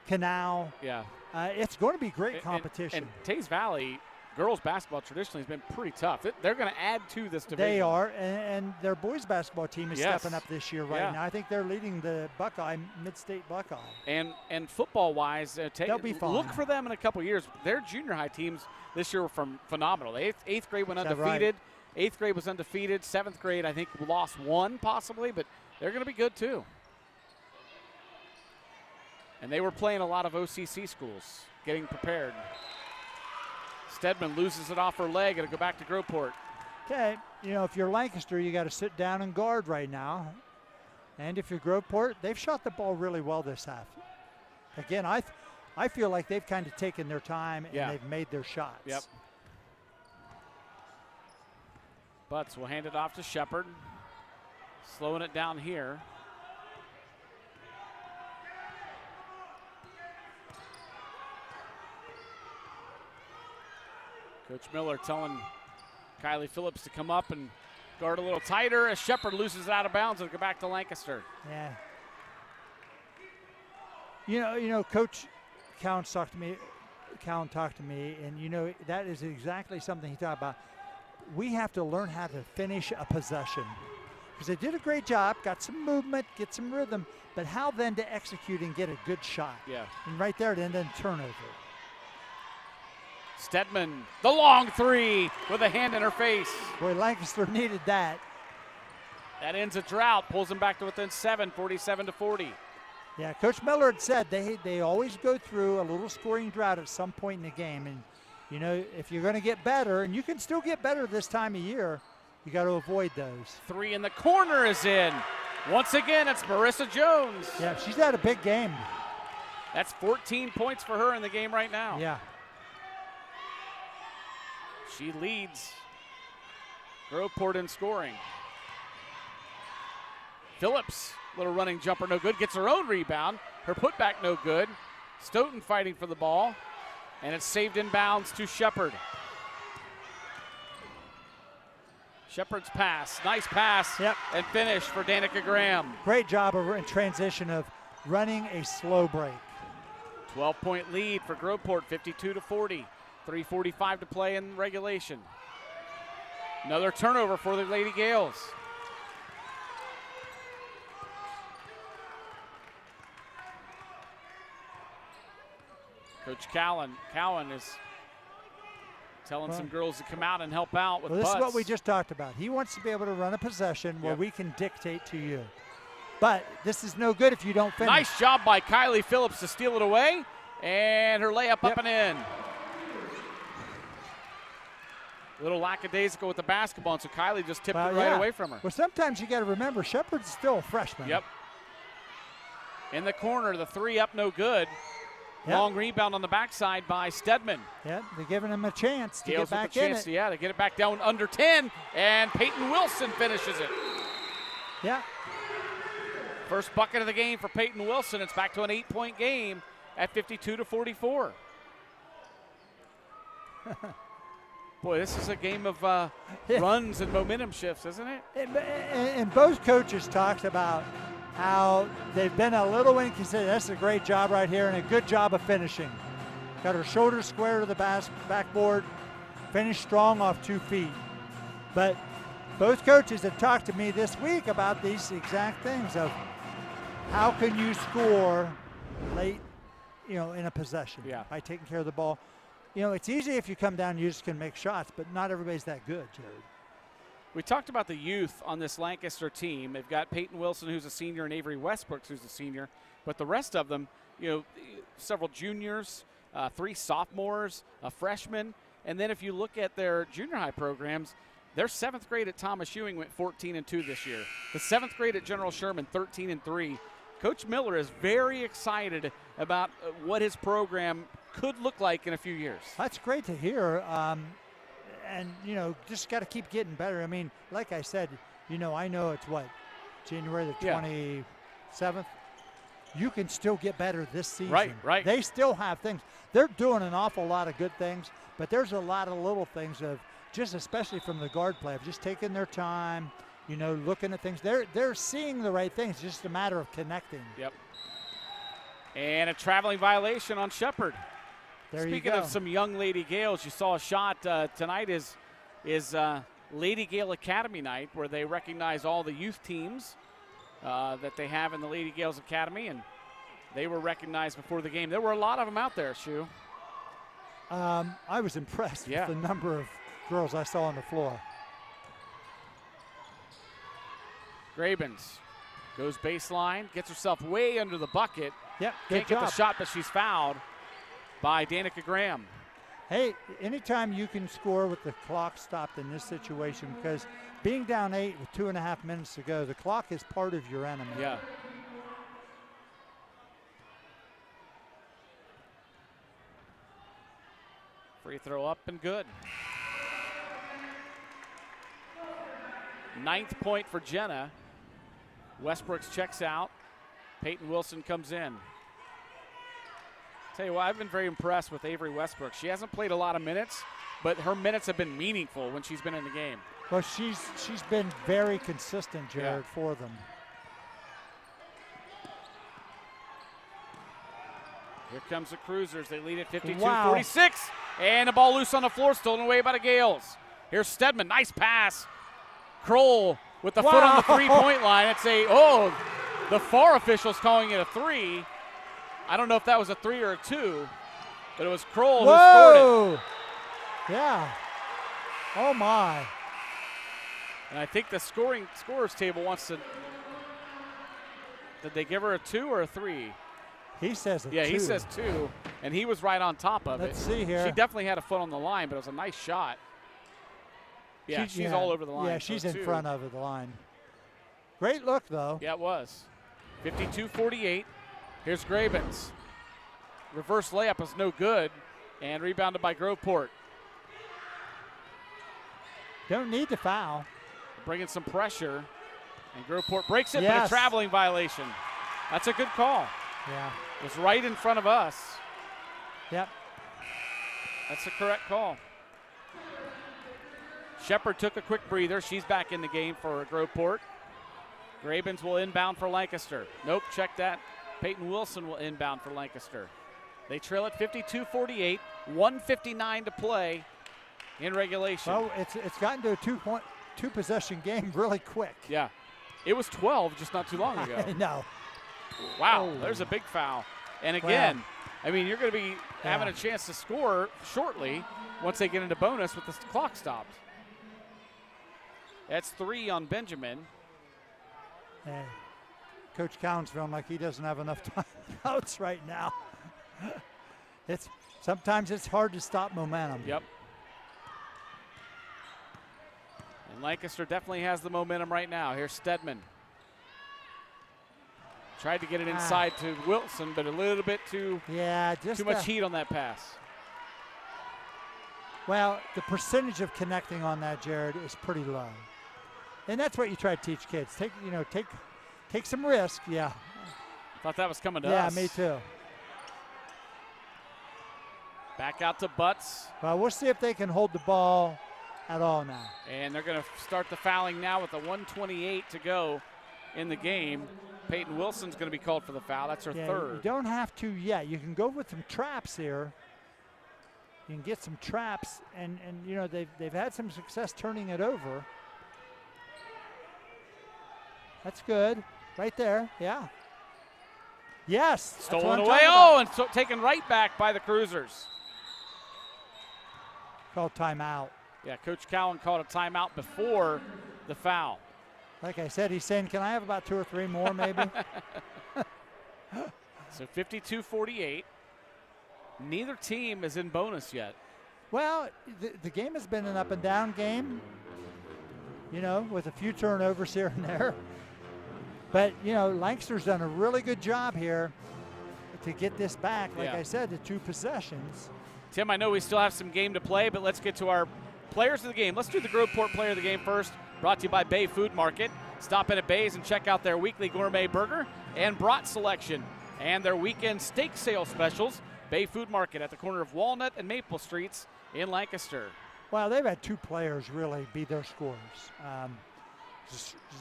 Canal. Yeah. It's going to be great competition. And Tays Valley girls basketball traditionally has been pretty tough. They're going to add to this division. They are, and their boys basketball team is stepping up this year now. I think they're leading the Buckeye, Mid-State Buckeye. And football-wise, they'll be fine. Look for them in a couple years. Their junior high teams this year were phenomenal. Eighth grade went undefeated. Right? 8th grade was undefeated. 7th grade, I think, lost 1 possibly, but they're going to be good too. And they were playing a lot of OCC schools, getting prepared. Stedman loses it off her leg. It'll go back to Groveport. Okay, if you're Lancaster, you got to sit down and guard right now. And if you're Groveport, they've shot the ball really well this half. Again, I feel like they've kind of taken their time and they've made their shots. Yep. Butts will hand it off to Shepard. Slowing it down here. Coach Miller telling Kylie Phillips to come up and guard a little tighter as Shepard loses it out of bounds and go back to Lancaster. Yeah. Coach Cowan talked to me, and that is exactly something he talked about. We have to learn how to finish a possession. Because they did a great job, got some movement, get some rhythm, but how then to execute and get a good shot? Yeah. And right there, then turnover. Stedman, the long 3 with a hand in her face. Boy, Lancaster needed that. That ends a drought, pulls them back to within 7, 47-40. Yeah, Coach Miller had said they always go through a little scoring drought at some point in the game. And, if you're going to get better, and you can still get better this time of year, you got to avoid those. 3 in the corner is in. Once again, it's Marissa Jones. Yeah, she's had a big game. That's 14 points for her in the game right now. Yeah. She leads Groveport in scoring. Phillips, little running jumper, no good. Gets her own rebound. Her putback, no good. Stoughton fighting for the ball. And it's saved in bounds to Shepard. Shepard's pass, nice pass, and finish for Danica Graham. Great job in transition of running a slow break. 12-point lead for Groveport, 52-40. 3:45 to play in regulation. Another turnover for the Lady Gales. Coach Cowan is telling some girls to come out and help out with this butts. is what we just talked about. He wants to be able to run a possession where we can dictate to you. But this is no good if you don't finish. Nice job by Kylie Phillips to steal it away. And her layup up and in. A little lackadaisical with the basketball, and so Kylie just tipped it right away from her. Well, sometimes you got to remember, Shepard's still a freshman. Yep. In the corner, the three up, no good. Long rebound on the backside by Stedman. Yeah, they're giving him a chance to get back in it. To get it back down under 10, and Peyton Wilson finishes it. Yeah. First bucket of the game for Peyton Wilson. It's back to an 8-point game at 52-44. Boy, this is a game of runs and momentum shifts, isn't it? And both coaches talked about how they've been a little inconsistent. That's a great job right here and a good job of finishing. Got her shoulders square to the backboard, finished strong off 2 feet. But both coaches have talked to me this week about these exact things of how can you score late, in a possession by taking care of the ball. It's easy if you come down and you just can make shots, but not everybody's that good, Jared. We talked about the youth on this Lancaster team. They've got Peyton Wilson, who's a senior, and Avery Westbrooks, who's a senior. But the rest of them, several juniors, 3 sophomores, a freshman. And then if you look at their junior high programs, their 7th grade at Thomas Ewing went 14-2 this year. The 7th grade at General Sherman, 13-3. Coach Miller is very excited about what his program could look like in a few years. That's great to hear. And, just got to keep getting better. I mean, like I said, I know it's January the 27th. You can still get better this season. Right. They still have things. They're doing an awful lot of good things, but there's a lot of little things of just, especially from the guard play, of just taking their time, looking at things. They're seeing the right things. It's just a matter of connecting. Yep. And a traveling violation on Shepard. Speaking of some young Lady Gales, you saw a shot tonight is Lady Gale Academy night, where they recognize all the youth teams that they have in the Lady Gales Academy, and they were recognized before the game. There were a lot of them out there, Shu. I was impressed with the number of girls I saw on the floor. Grabens goes baseline, gets herself way under the bucket. Yep, Can't get the shot, but she's fouled by Danica Graham. Hey, anytime you can score with the clock stopped in this situation, because being down 8 with 2.5 minutes to go, the clock is part of your enemy. Yeah. Free throw up and good. 9th point for Jenna. Westbrooks checks out. Peyton Wilson comes in. Tell you what, I've been very impressed with Avery Westbrook. She hasn't played a lot of minutes, but her minutes have been meaningful when she's been in the game. Well, she's been very consistent, Jared, for them. Here comes the Cruisers. They lead at 52-46. And the ball loose on the floor, stolen away by the Gales. Here's Stedman, nice pass. Kroll with the foot on the 3-point line. It's the FAR official's calling it a 3. I don't know if that was a 3 or a 2, but it was Kroll who scored it. Yeah. Oh, my. And I think the scorer's table wants to – did they give her a 2 or a 3? He says a 2. Yeah, he says 2, and he was right on top of it. Let's see here. She definitely had a foot on the line, but it was a nice shot. Yeah, she's all over the line. Yeah, she's in front of the line. Great look, though. Yeah, it was. 52-48. Here's Grabens. Reverse layup is no good, and rebounded by Groveport. Don't need to foul. Bringing some pressure, and Groveport breaks it, but Yes. a traveling violation. That's a good call. Yeah. It was right in front of us. Yep. That's the correct call. Shepard took a quick breather. She's back in the game for Groveport. Grabens will inbound for Lancaster. Nope, check that. Peyton Wilson will inbound for Lancaster. They trail at 52-48, 1:59 to play in regulation. Well, it's gotten to a two possession game really quick. Yeah, it was 12 just not too long ago. I know. Wow, Oh. there's a big foul. And again, I mean, you're going to be having a chance to score shortly once they get into bonus with the clock stopped. That's 3 on Benjamin. Hey, Coach Cowan's feeling like he doesn't have enough timeouts right now. Sometimes it's hard to stop momentum. Yep. And Lancaster definitely has the momentum right now. Here's Stedman. Tried to get it inside to Wilson, but a little bit too much heat on that pass. Well, the percentage of connecting on that, Jared, is pretty low. And that's what you try to teach kids. Take some risk. Yeah. Thought that was coming to us. Yeah, me too. Back out to Butts. Well, we'll see if they can hold the ball at all now. And they're going to start the fouling now with a 1:28 to go in the game. Peyton Wilson's going to be called for the foul. That's her third. You don't have to yet. You can go with some traps here. You can get some traps, and you know they've had some success turning it over. That's good, right there. Yeah. Yes. Stolen away. Oh, and so taken right back by the Cruisers. Called timeout. Yeah, Coach Cowan called a timeout before the foul. Like I said, he's saying, can I have about 2 or 3 more maybe? So 52-48. Neither team is in bonus yet. Well, the game has been an up and down game, you know, with a few turnovers here and there. But, you know, Lancaster's done a really good job here to get this back, like I said, to 2 possessions. Tim, I know we still have some game to play, but let's get to our players of the game. Let's do the Groveport player of the game first, brought to you by Bay Food Market. Stop in at Bay's and check out their weekly gourmet burger and brat selection and their weekend steak sale specials. Bay Food Market at the corner of Walnut and Maple Streets in Lancaster. Well, they've had 2 players really be their scorers.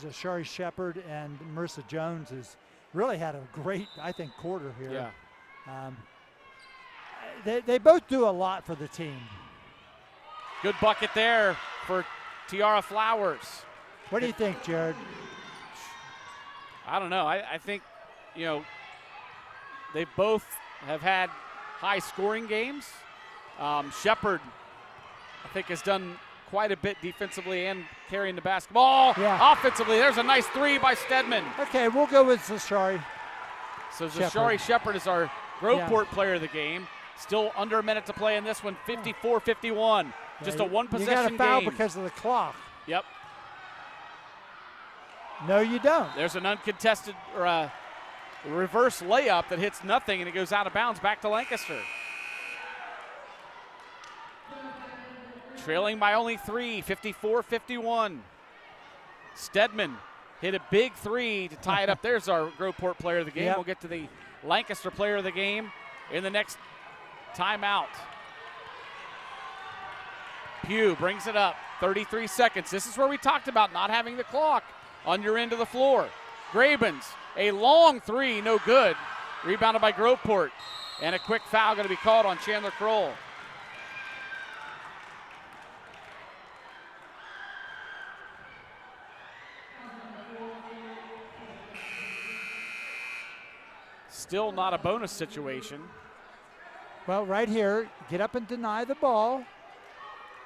Zashari Shepard and Marissa Jones has really had a great, I think, quarter here. Yeah. They both do a lot for the team. Good bucket there for Tiara Flowers. What do you think, Jared? I don't know. I think, you know, they both have had high scoring games. Shepard, I think, has done quite a bit defensively and carrying the basketball. Offensively, there's a nice 3 by Stedman. Okay, we'll go with Zashari. So Zashari Shepard is our Groveport player of the game. Still under a minute to play in this one, 54-51. Just a 1 possession game. You got a foul because of the clock. Yep. No, you don't. There's an uncontested or a reverse layup that hits nothing, and it goes out of bounds back to Lancaster. Trailing by only 3, 54-51. Stedman hit a big 3 to tie it up. There's our Groveport player of the game. Yep. We'll get to the Lancaster player of the game in the next timeout. Pugh brings it up, 33 seconds. This is where we talked about not having the clock on your end of the floor. Grabens, a long 3, no good. Rebounded by Groveport. And a quick foul going to be called on Chandler Kroll. Still not a bonus situation. Well, right here, get up and deny the ball,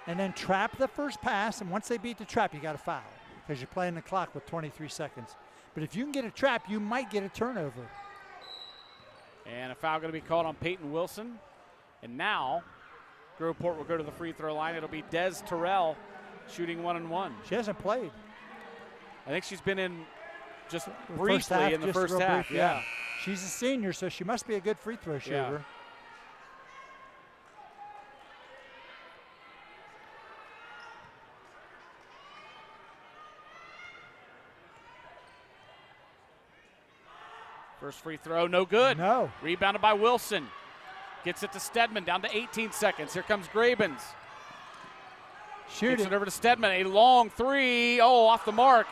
and then trap the first pass, and once they beat the trap, you got to foul because you're playing the clock with 23 seconds. But if you can get a trap, you might get a turnover. And a foul going to be called on Peyton Wilson. And now, Groveport will go to the free throw line. It'll be Des Terrell shooting 1-and-1. She hasn't played. I think she's been in just briefly in the first half. Yeah. She's a senior, so she must be a good free throw shooter. Yeah. First free throw, no good. No. Rebounded by Wilson. Gets it to Stedman, down to 18 seconds. Here comes Grabens. Gets it over to Stedman, a long three. Oh, off the mark.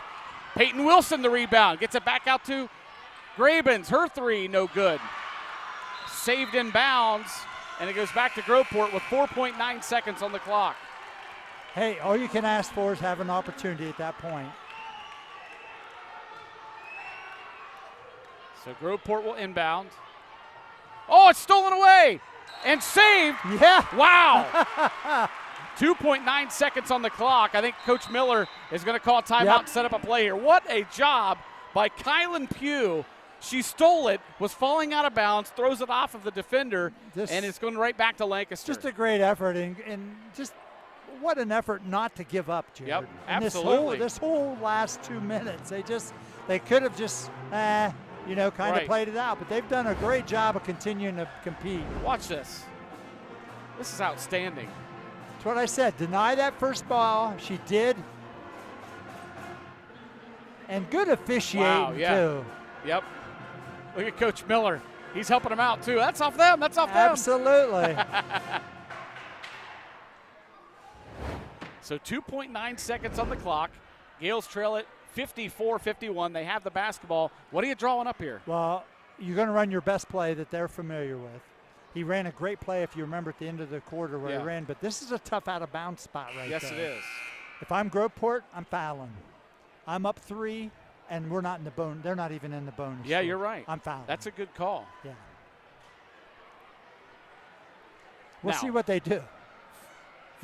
Peyton Wilson the rebound. Gets it back out to Grabens. Her three, no good. Saved in bounds, and it goes back to Groveport with 4.9 seconds on the clock. Hey, all you can ask for is have an opportunity at that point. So Groveport will inbound. Oh, it's stolen away and saved. Yeah. Wow. 2.9 seconds on the clock. I think Coach Miller is going to call a timeout and set up a play here. What a job by Kylan Pugh. She stole it, was falling out of bounds, throws it off of the defender, and it's going right back to Lancaster. Just a great effort, and just what an effort not to give up, Jared. Yep, and absolutely. This whole last 2 minutes, they could have just, kind of played it out, but they've done a great job of continuing to compete. Watch this. This is outstanding. That's what I said. Deny that first ball. She did. And good officiating, too. Yep. Look at Coach Miller. He's helping them out, too. That's off them. That's off them. Absolutely. So 2.9 seconds on the clock. Gales trail it 54-51. They have the basketball. What are you drawing up here? Well, you're going to run your best play that they're familiar with. He ran a great play, if you remember, at the end of the quarter where he ran, but this is a tough out-of-bounds spot right there. Yes, it is. If I'm Groveport, I'm fouling. I'm up 3, and we're not in the bonus. They're not even in the bonus. Yeah, you're right. I'm fouling. That's a good call. Yeah. We'll see what they do.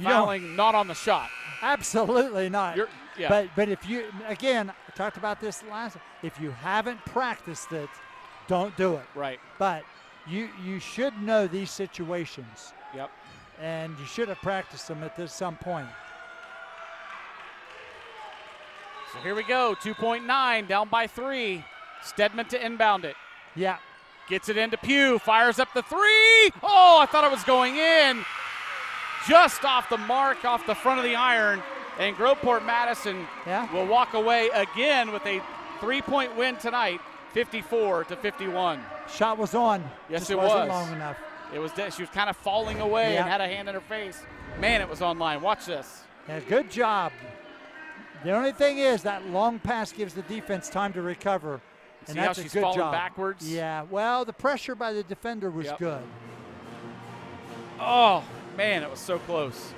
Fouling not on the shot. Absolutely not. Yeah. But if you, again, I talked about this last, if you haven't practiced it, don't do it. Right. But you should know these situations. Yep. And you should have practiced them at some point. So here we go, 2.9, down by 3. Stedman to inbound it. Yeah. Gets it into Pugh, fires up the 3. Oh, I thought it was going in. Just off the mark, off the front of the iron. And Groveport Madison will walk away again with a 3-point win tonight, 54-51. Shot was on. Yes, Just it wasn't was. long enough. It was. She was kind of falling away and had a hand in her face. Man, it was online. Watch this. Yeah, good job. The only thing is that long pass gives the defense time to recover. See and that's how she's a good falling job. backwards? Yeah, well, the pressure by the defender was good. Oh, man, it was so close.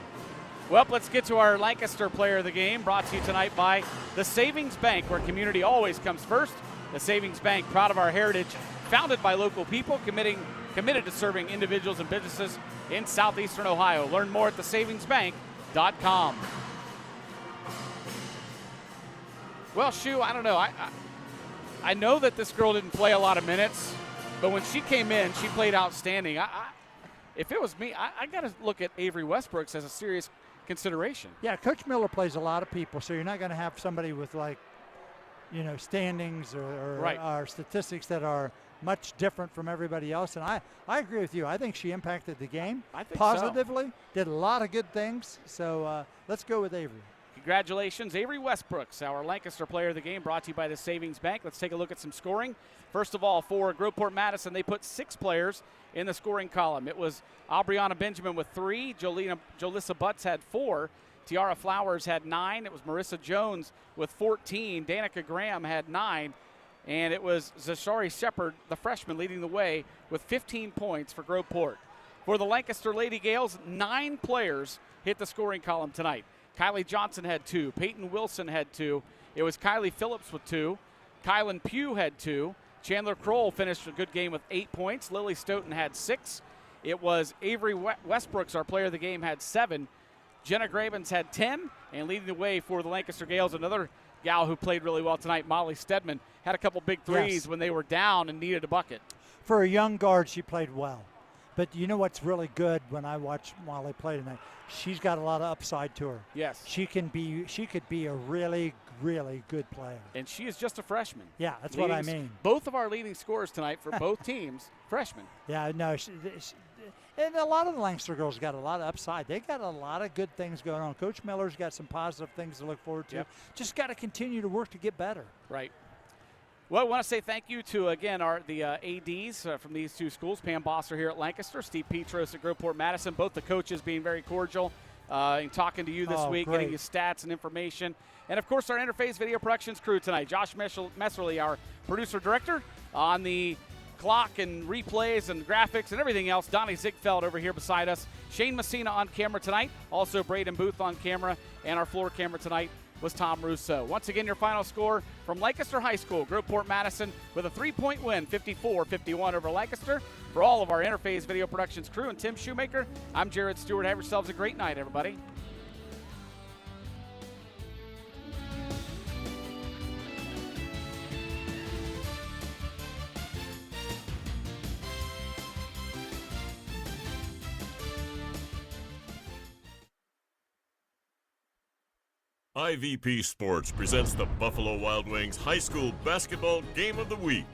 Well, let's get to our Lancaster player of the game, brought to you tonight by the Savings Bank, where community always comes first. The Savings Bank, proud of our heritage, founded by local people, committed to serving individuals and businesses in southeastern Ohio. Learn more at thesavingsbank.com. Well, Shu, I don't know. I know that this girl didn't play a lot of minutes, but when she came in, she played outstanding. If it was me, I got to look at Avery Westbrooks as a serious consideration. Yeah, Coach Miller plays a lot of people, so you're not going to have somebody with standings or statistics that are much different from everybody else. And I agree with you. I think she impacted the game positively, did a lot of good things. So let's go with Avery. Congratulations, Avery Westbrooks, our Lancaster player of the game, brought to you by the Savings Bank. Let's take a look at some scoring. First of all, for Groveport Madison, they put 6 players in the scoring column. It was Aubriana Benjamin with 3, Jolissa Butts had 4, Tiara Flowers had 9, it was Marissa Jones with 14, Danica Graham had 9, and it was Zashari Shepard, the freshman, leading the way with 15 points for Groveport. For the Lancaster Lady Gales, 9 players hit the scoring column tonight. Kylie Johnson had 2. Peyton Wilson had 2. It was Kylie Phillips with 2. Kylan Pugh had 2. Chandler Kroll finished a good game with 8 points. Lily Stoughton had 6. It was Avery Westbrooks, our player of the game, had 7. Jenna Grabens had 10. And leading the way for the Lancaster Gales, another gal who played really well tonight, Molly Stedman, had a couple big threes when they were down and needed a bucket. For a young guard, she played well. But you know what's really good when I watch Molly play tonight? She's got a lot of upside to her. Yes. She could be a really really good player. And she is just a freshman. Yeah, that's what I mean. Both of our leading scorers tonight for both teams, freshmen. Yeah, no, and a lot of the Lancaster girls got a lot of upside. They got a lot of good things going on. Coach Miller's got some positive things to look forward to. Yep. Just got to continue to work to get better. Right. Well, I want to say thank you to, again, the ADs from these two schools, Pam Bosser here at Lancaster, Steve Petros at Groveport Madison, both the coaches being very cordial and talking to you this week, great. getting you stats and information. And, of course, our Interface Video Productions crew tonight, Josh Messerly, our producer-director, on the clock and replays and graphics and everything else. Donnie Ziegfeld over here beside us. Shane Messina on camera tonight. Also Braden Booth on camera. And our floor camera tonight was Tom Russo. Once again, your final score from Lancaster High School, Groveport Madison, with a 3-point win, 54-51 over Lancaster. For all of our Interface Video Productions crew and Tim Shoemaker, I'm Jared Stewart. Have yourselves a great night, everybody. IVP Sports presents the Buffalo Wild Wings High School Basketball Game of the Week.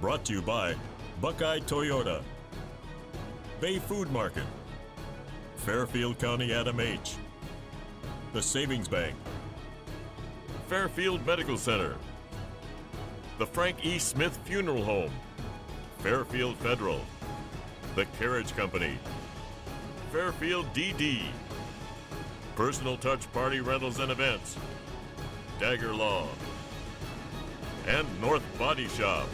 Brought to you by Buckeye Toyota, Bay Food Market, Fairfield County Adam H., the Savings Bank, Fairfield Medical Center, the Frank E. Smith Funeral Home, Fairfield Federal, the Carriage Company, Fairfield DD, Personal Touch Party Rentals and Events, Dagger Law, and North Body Shop.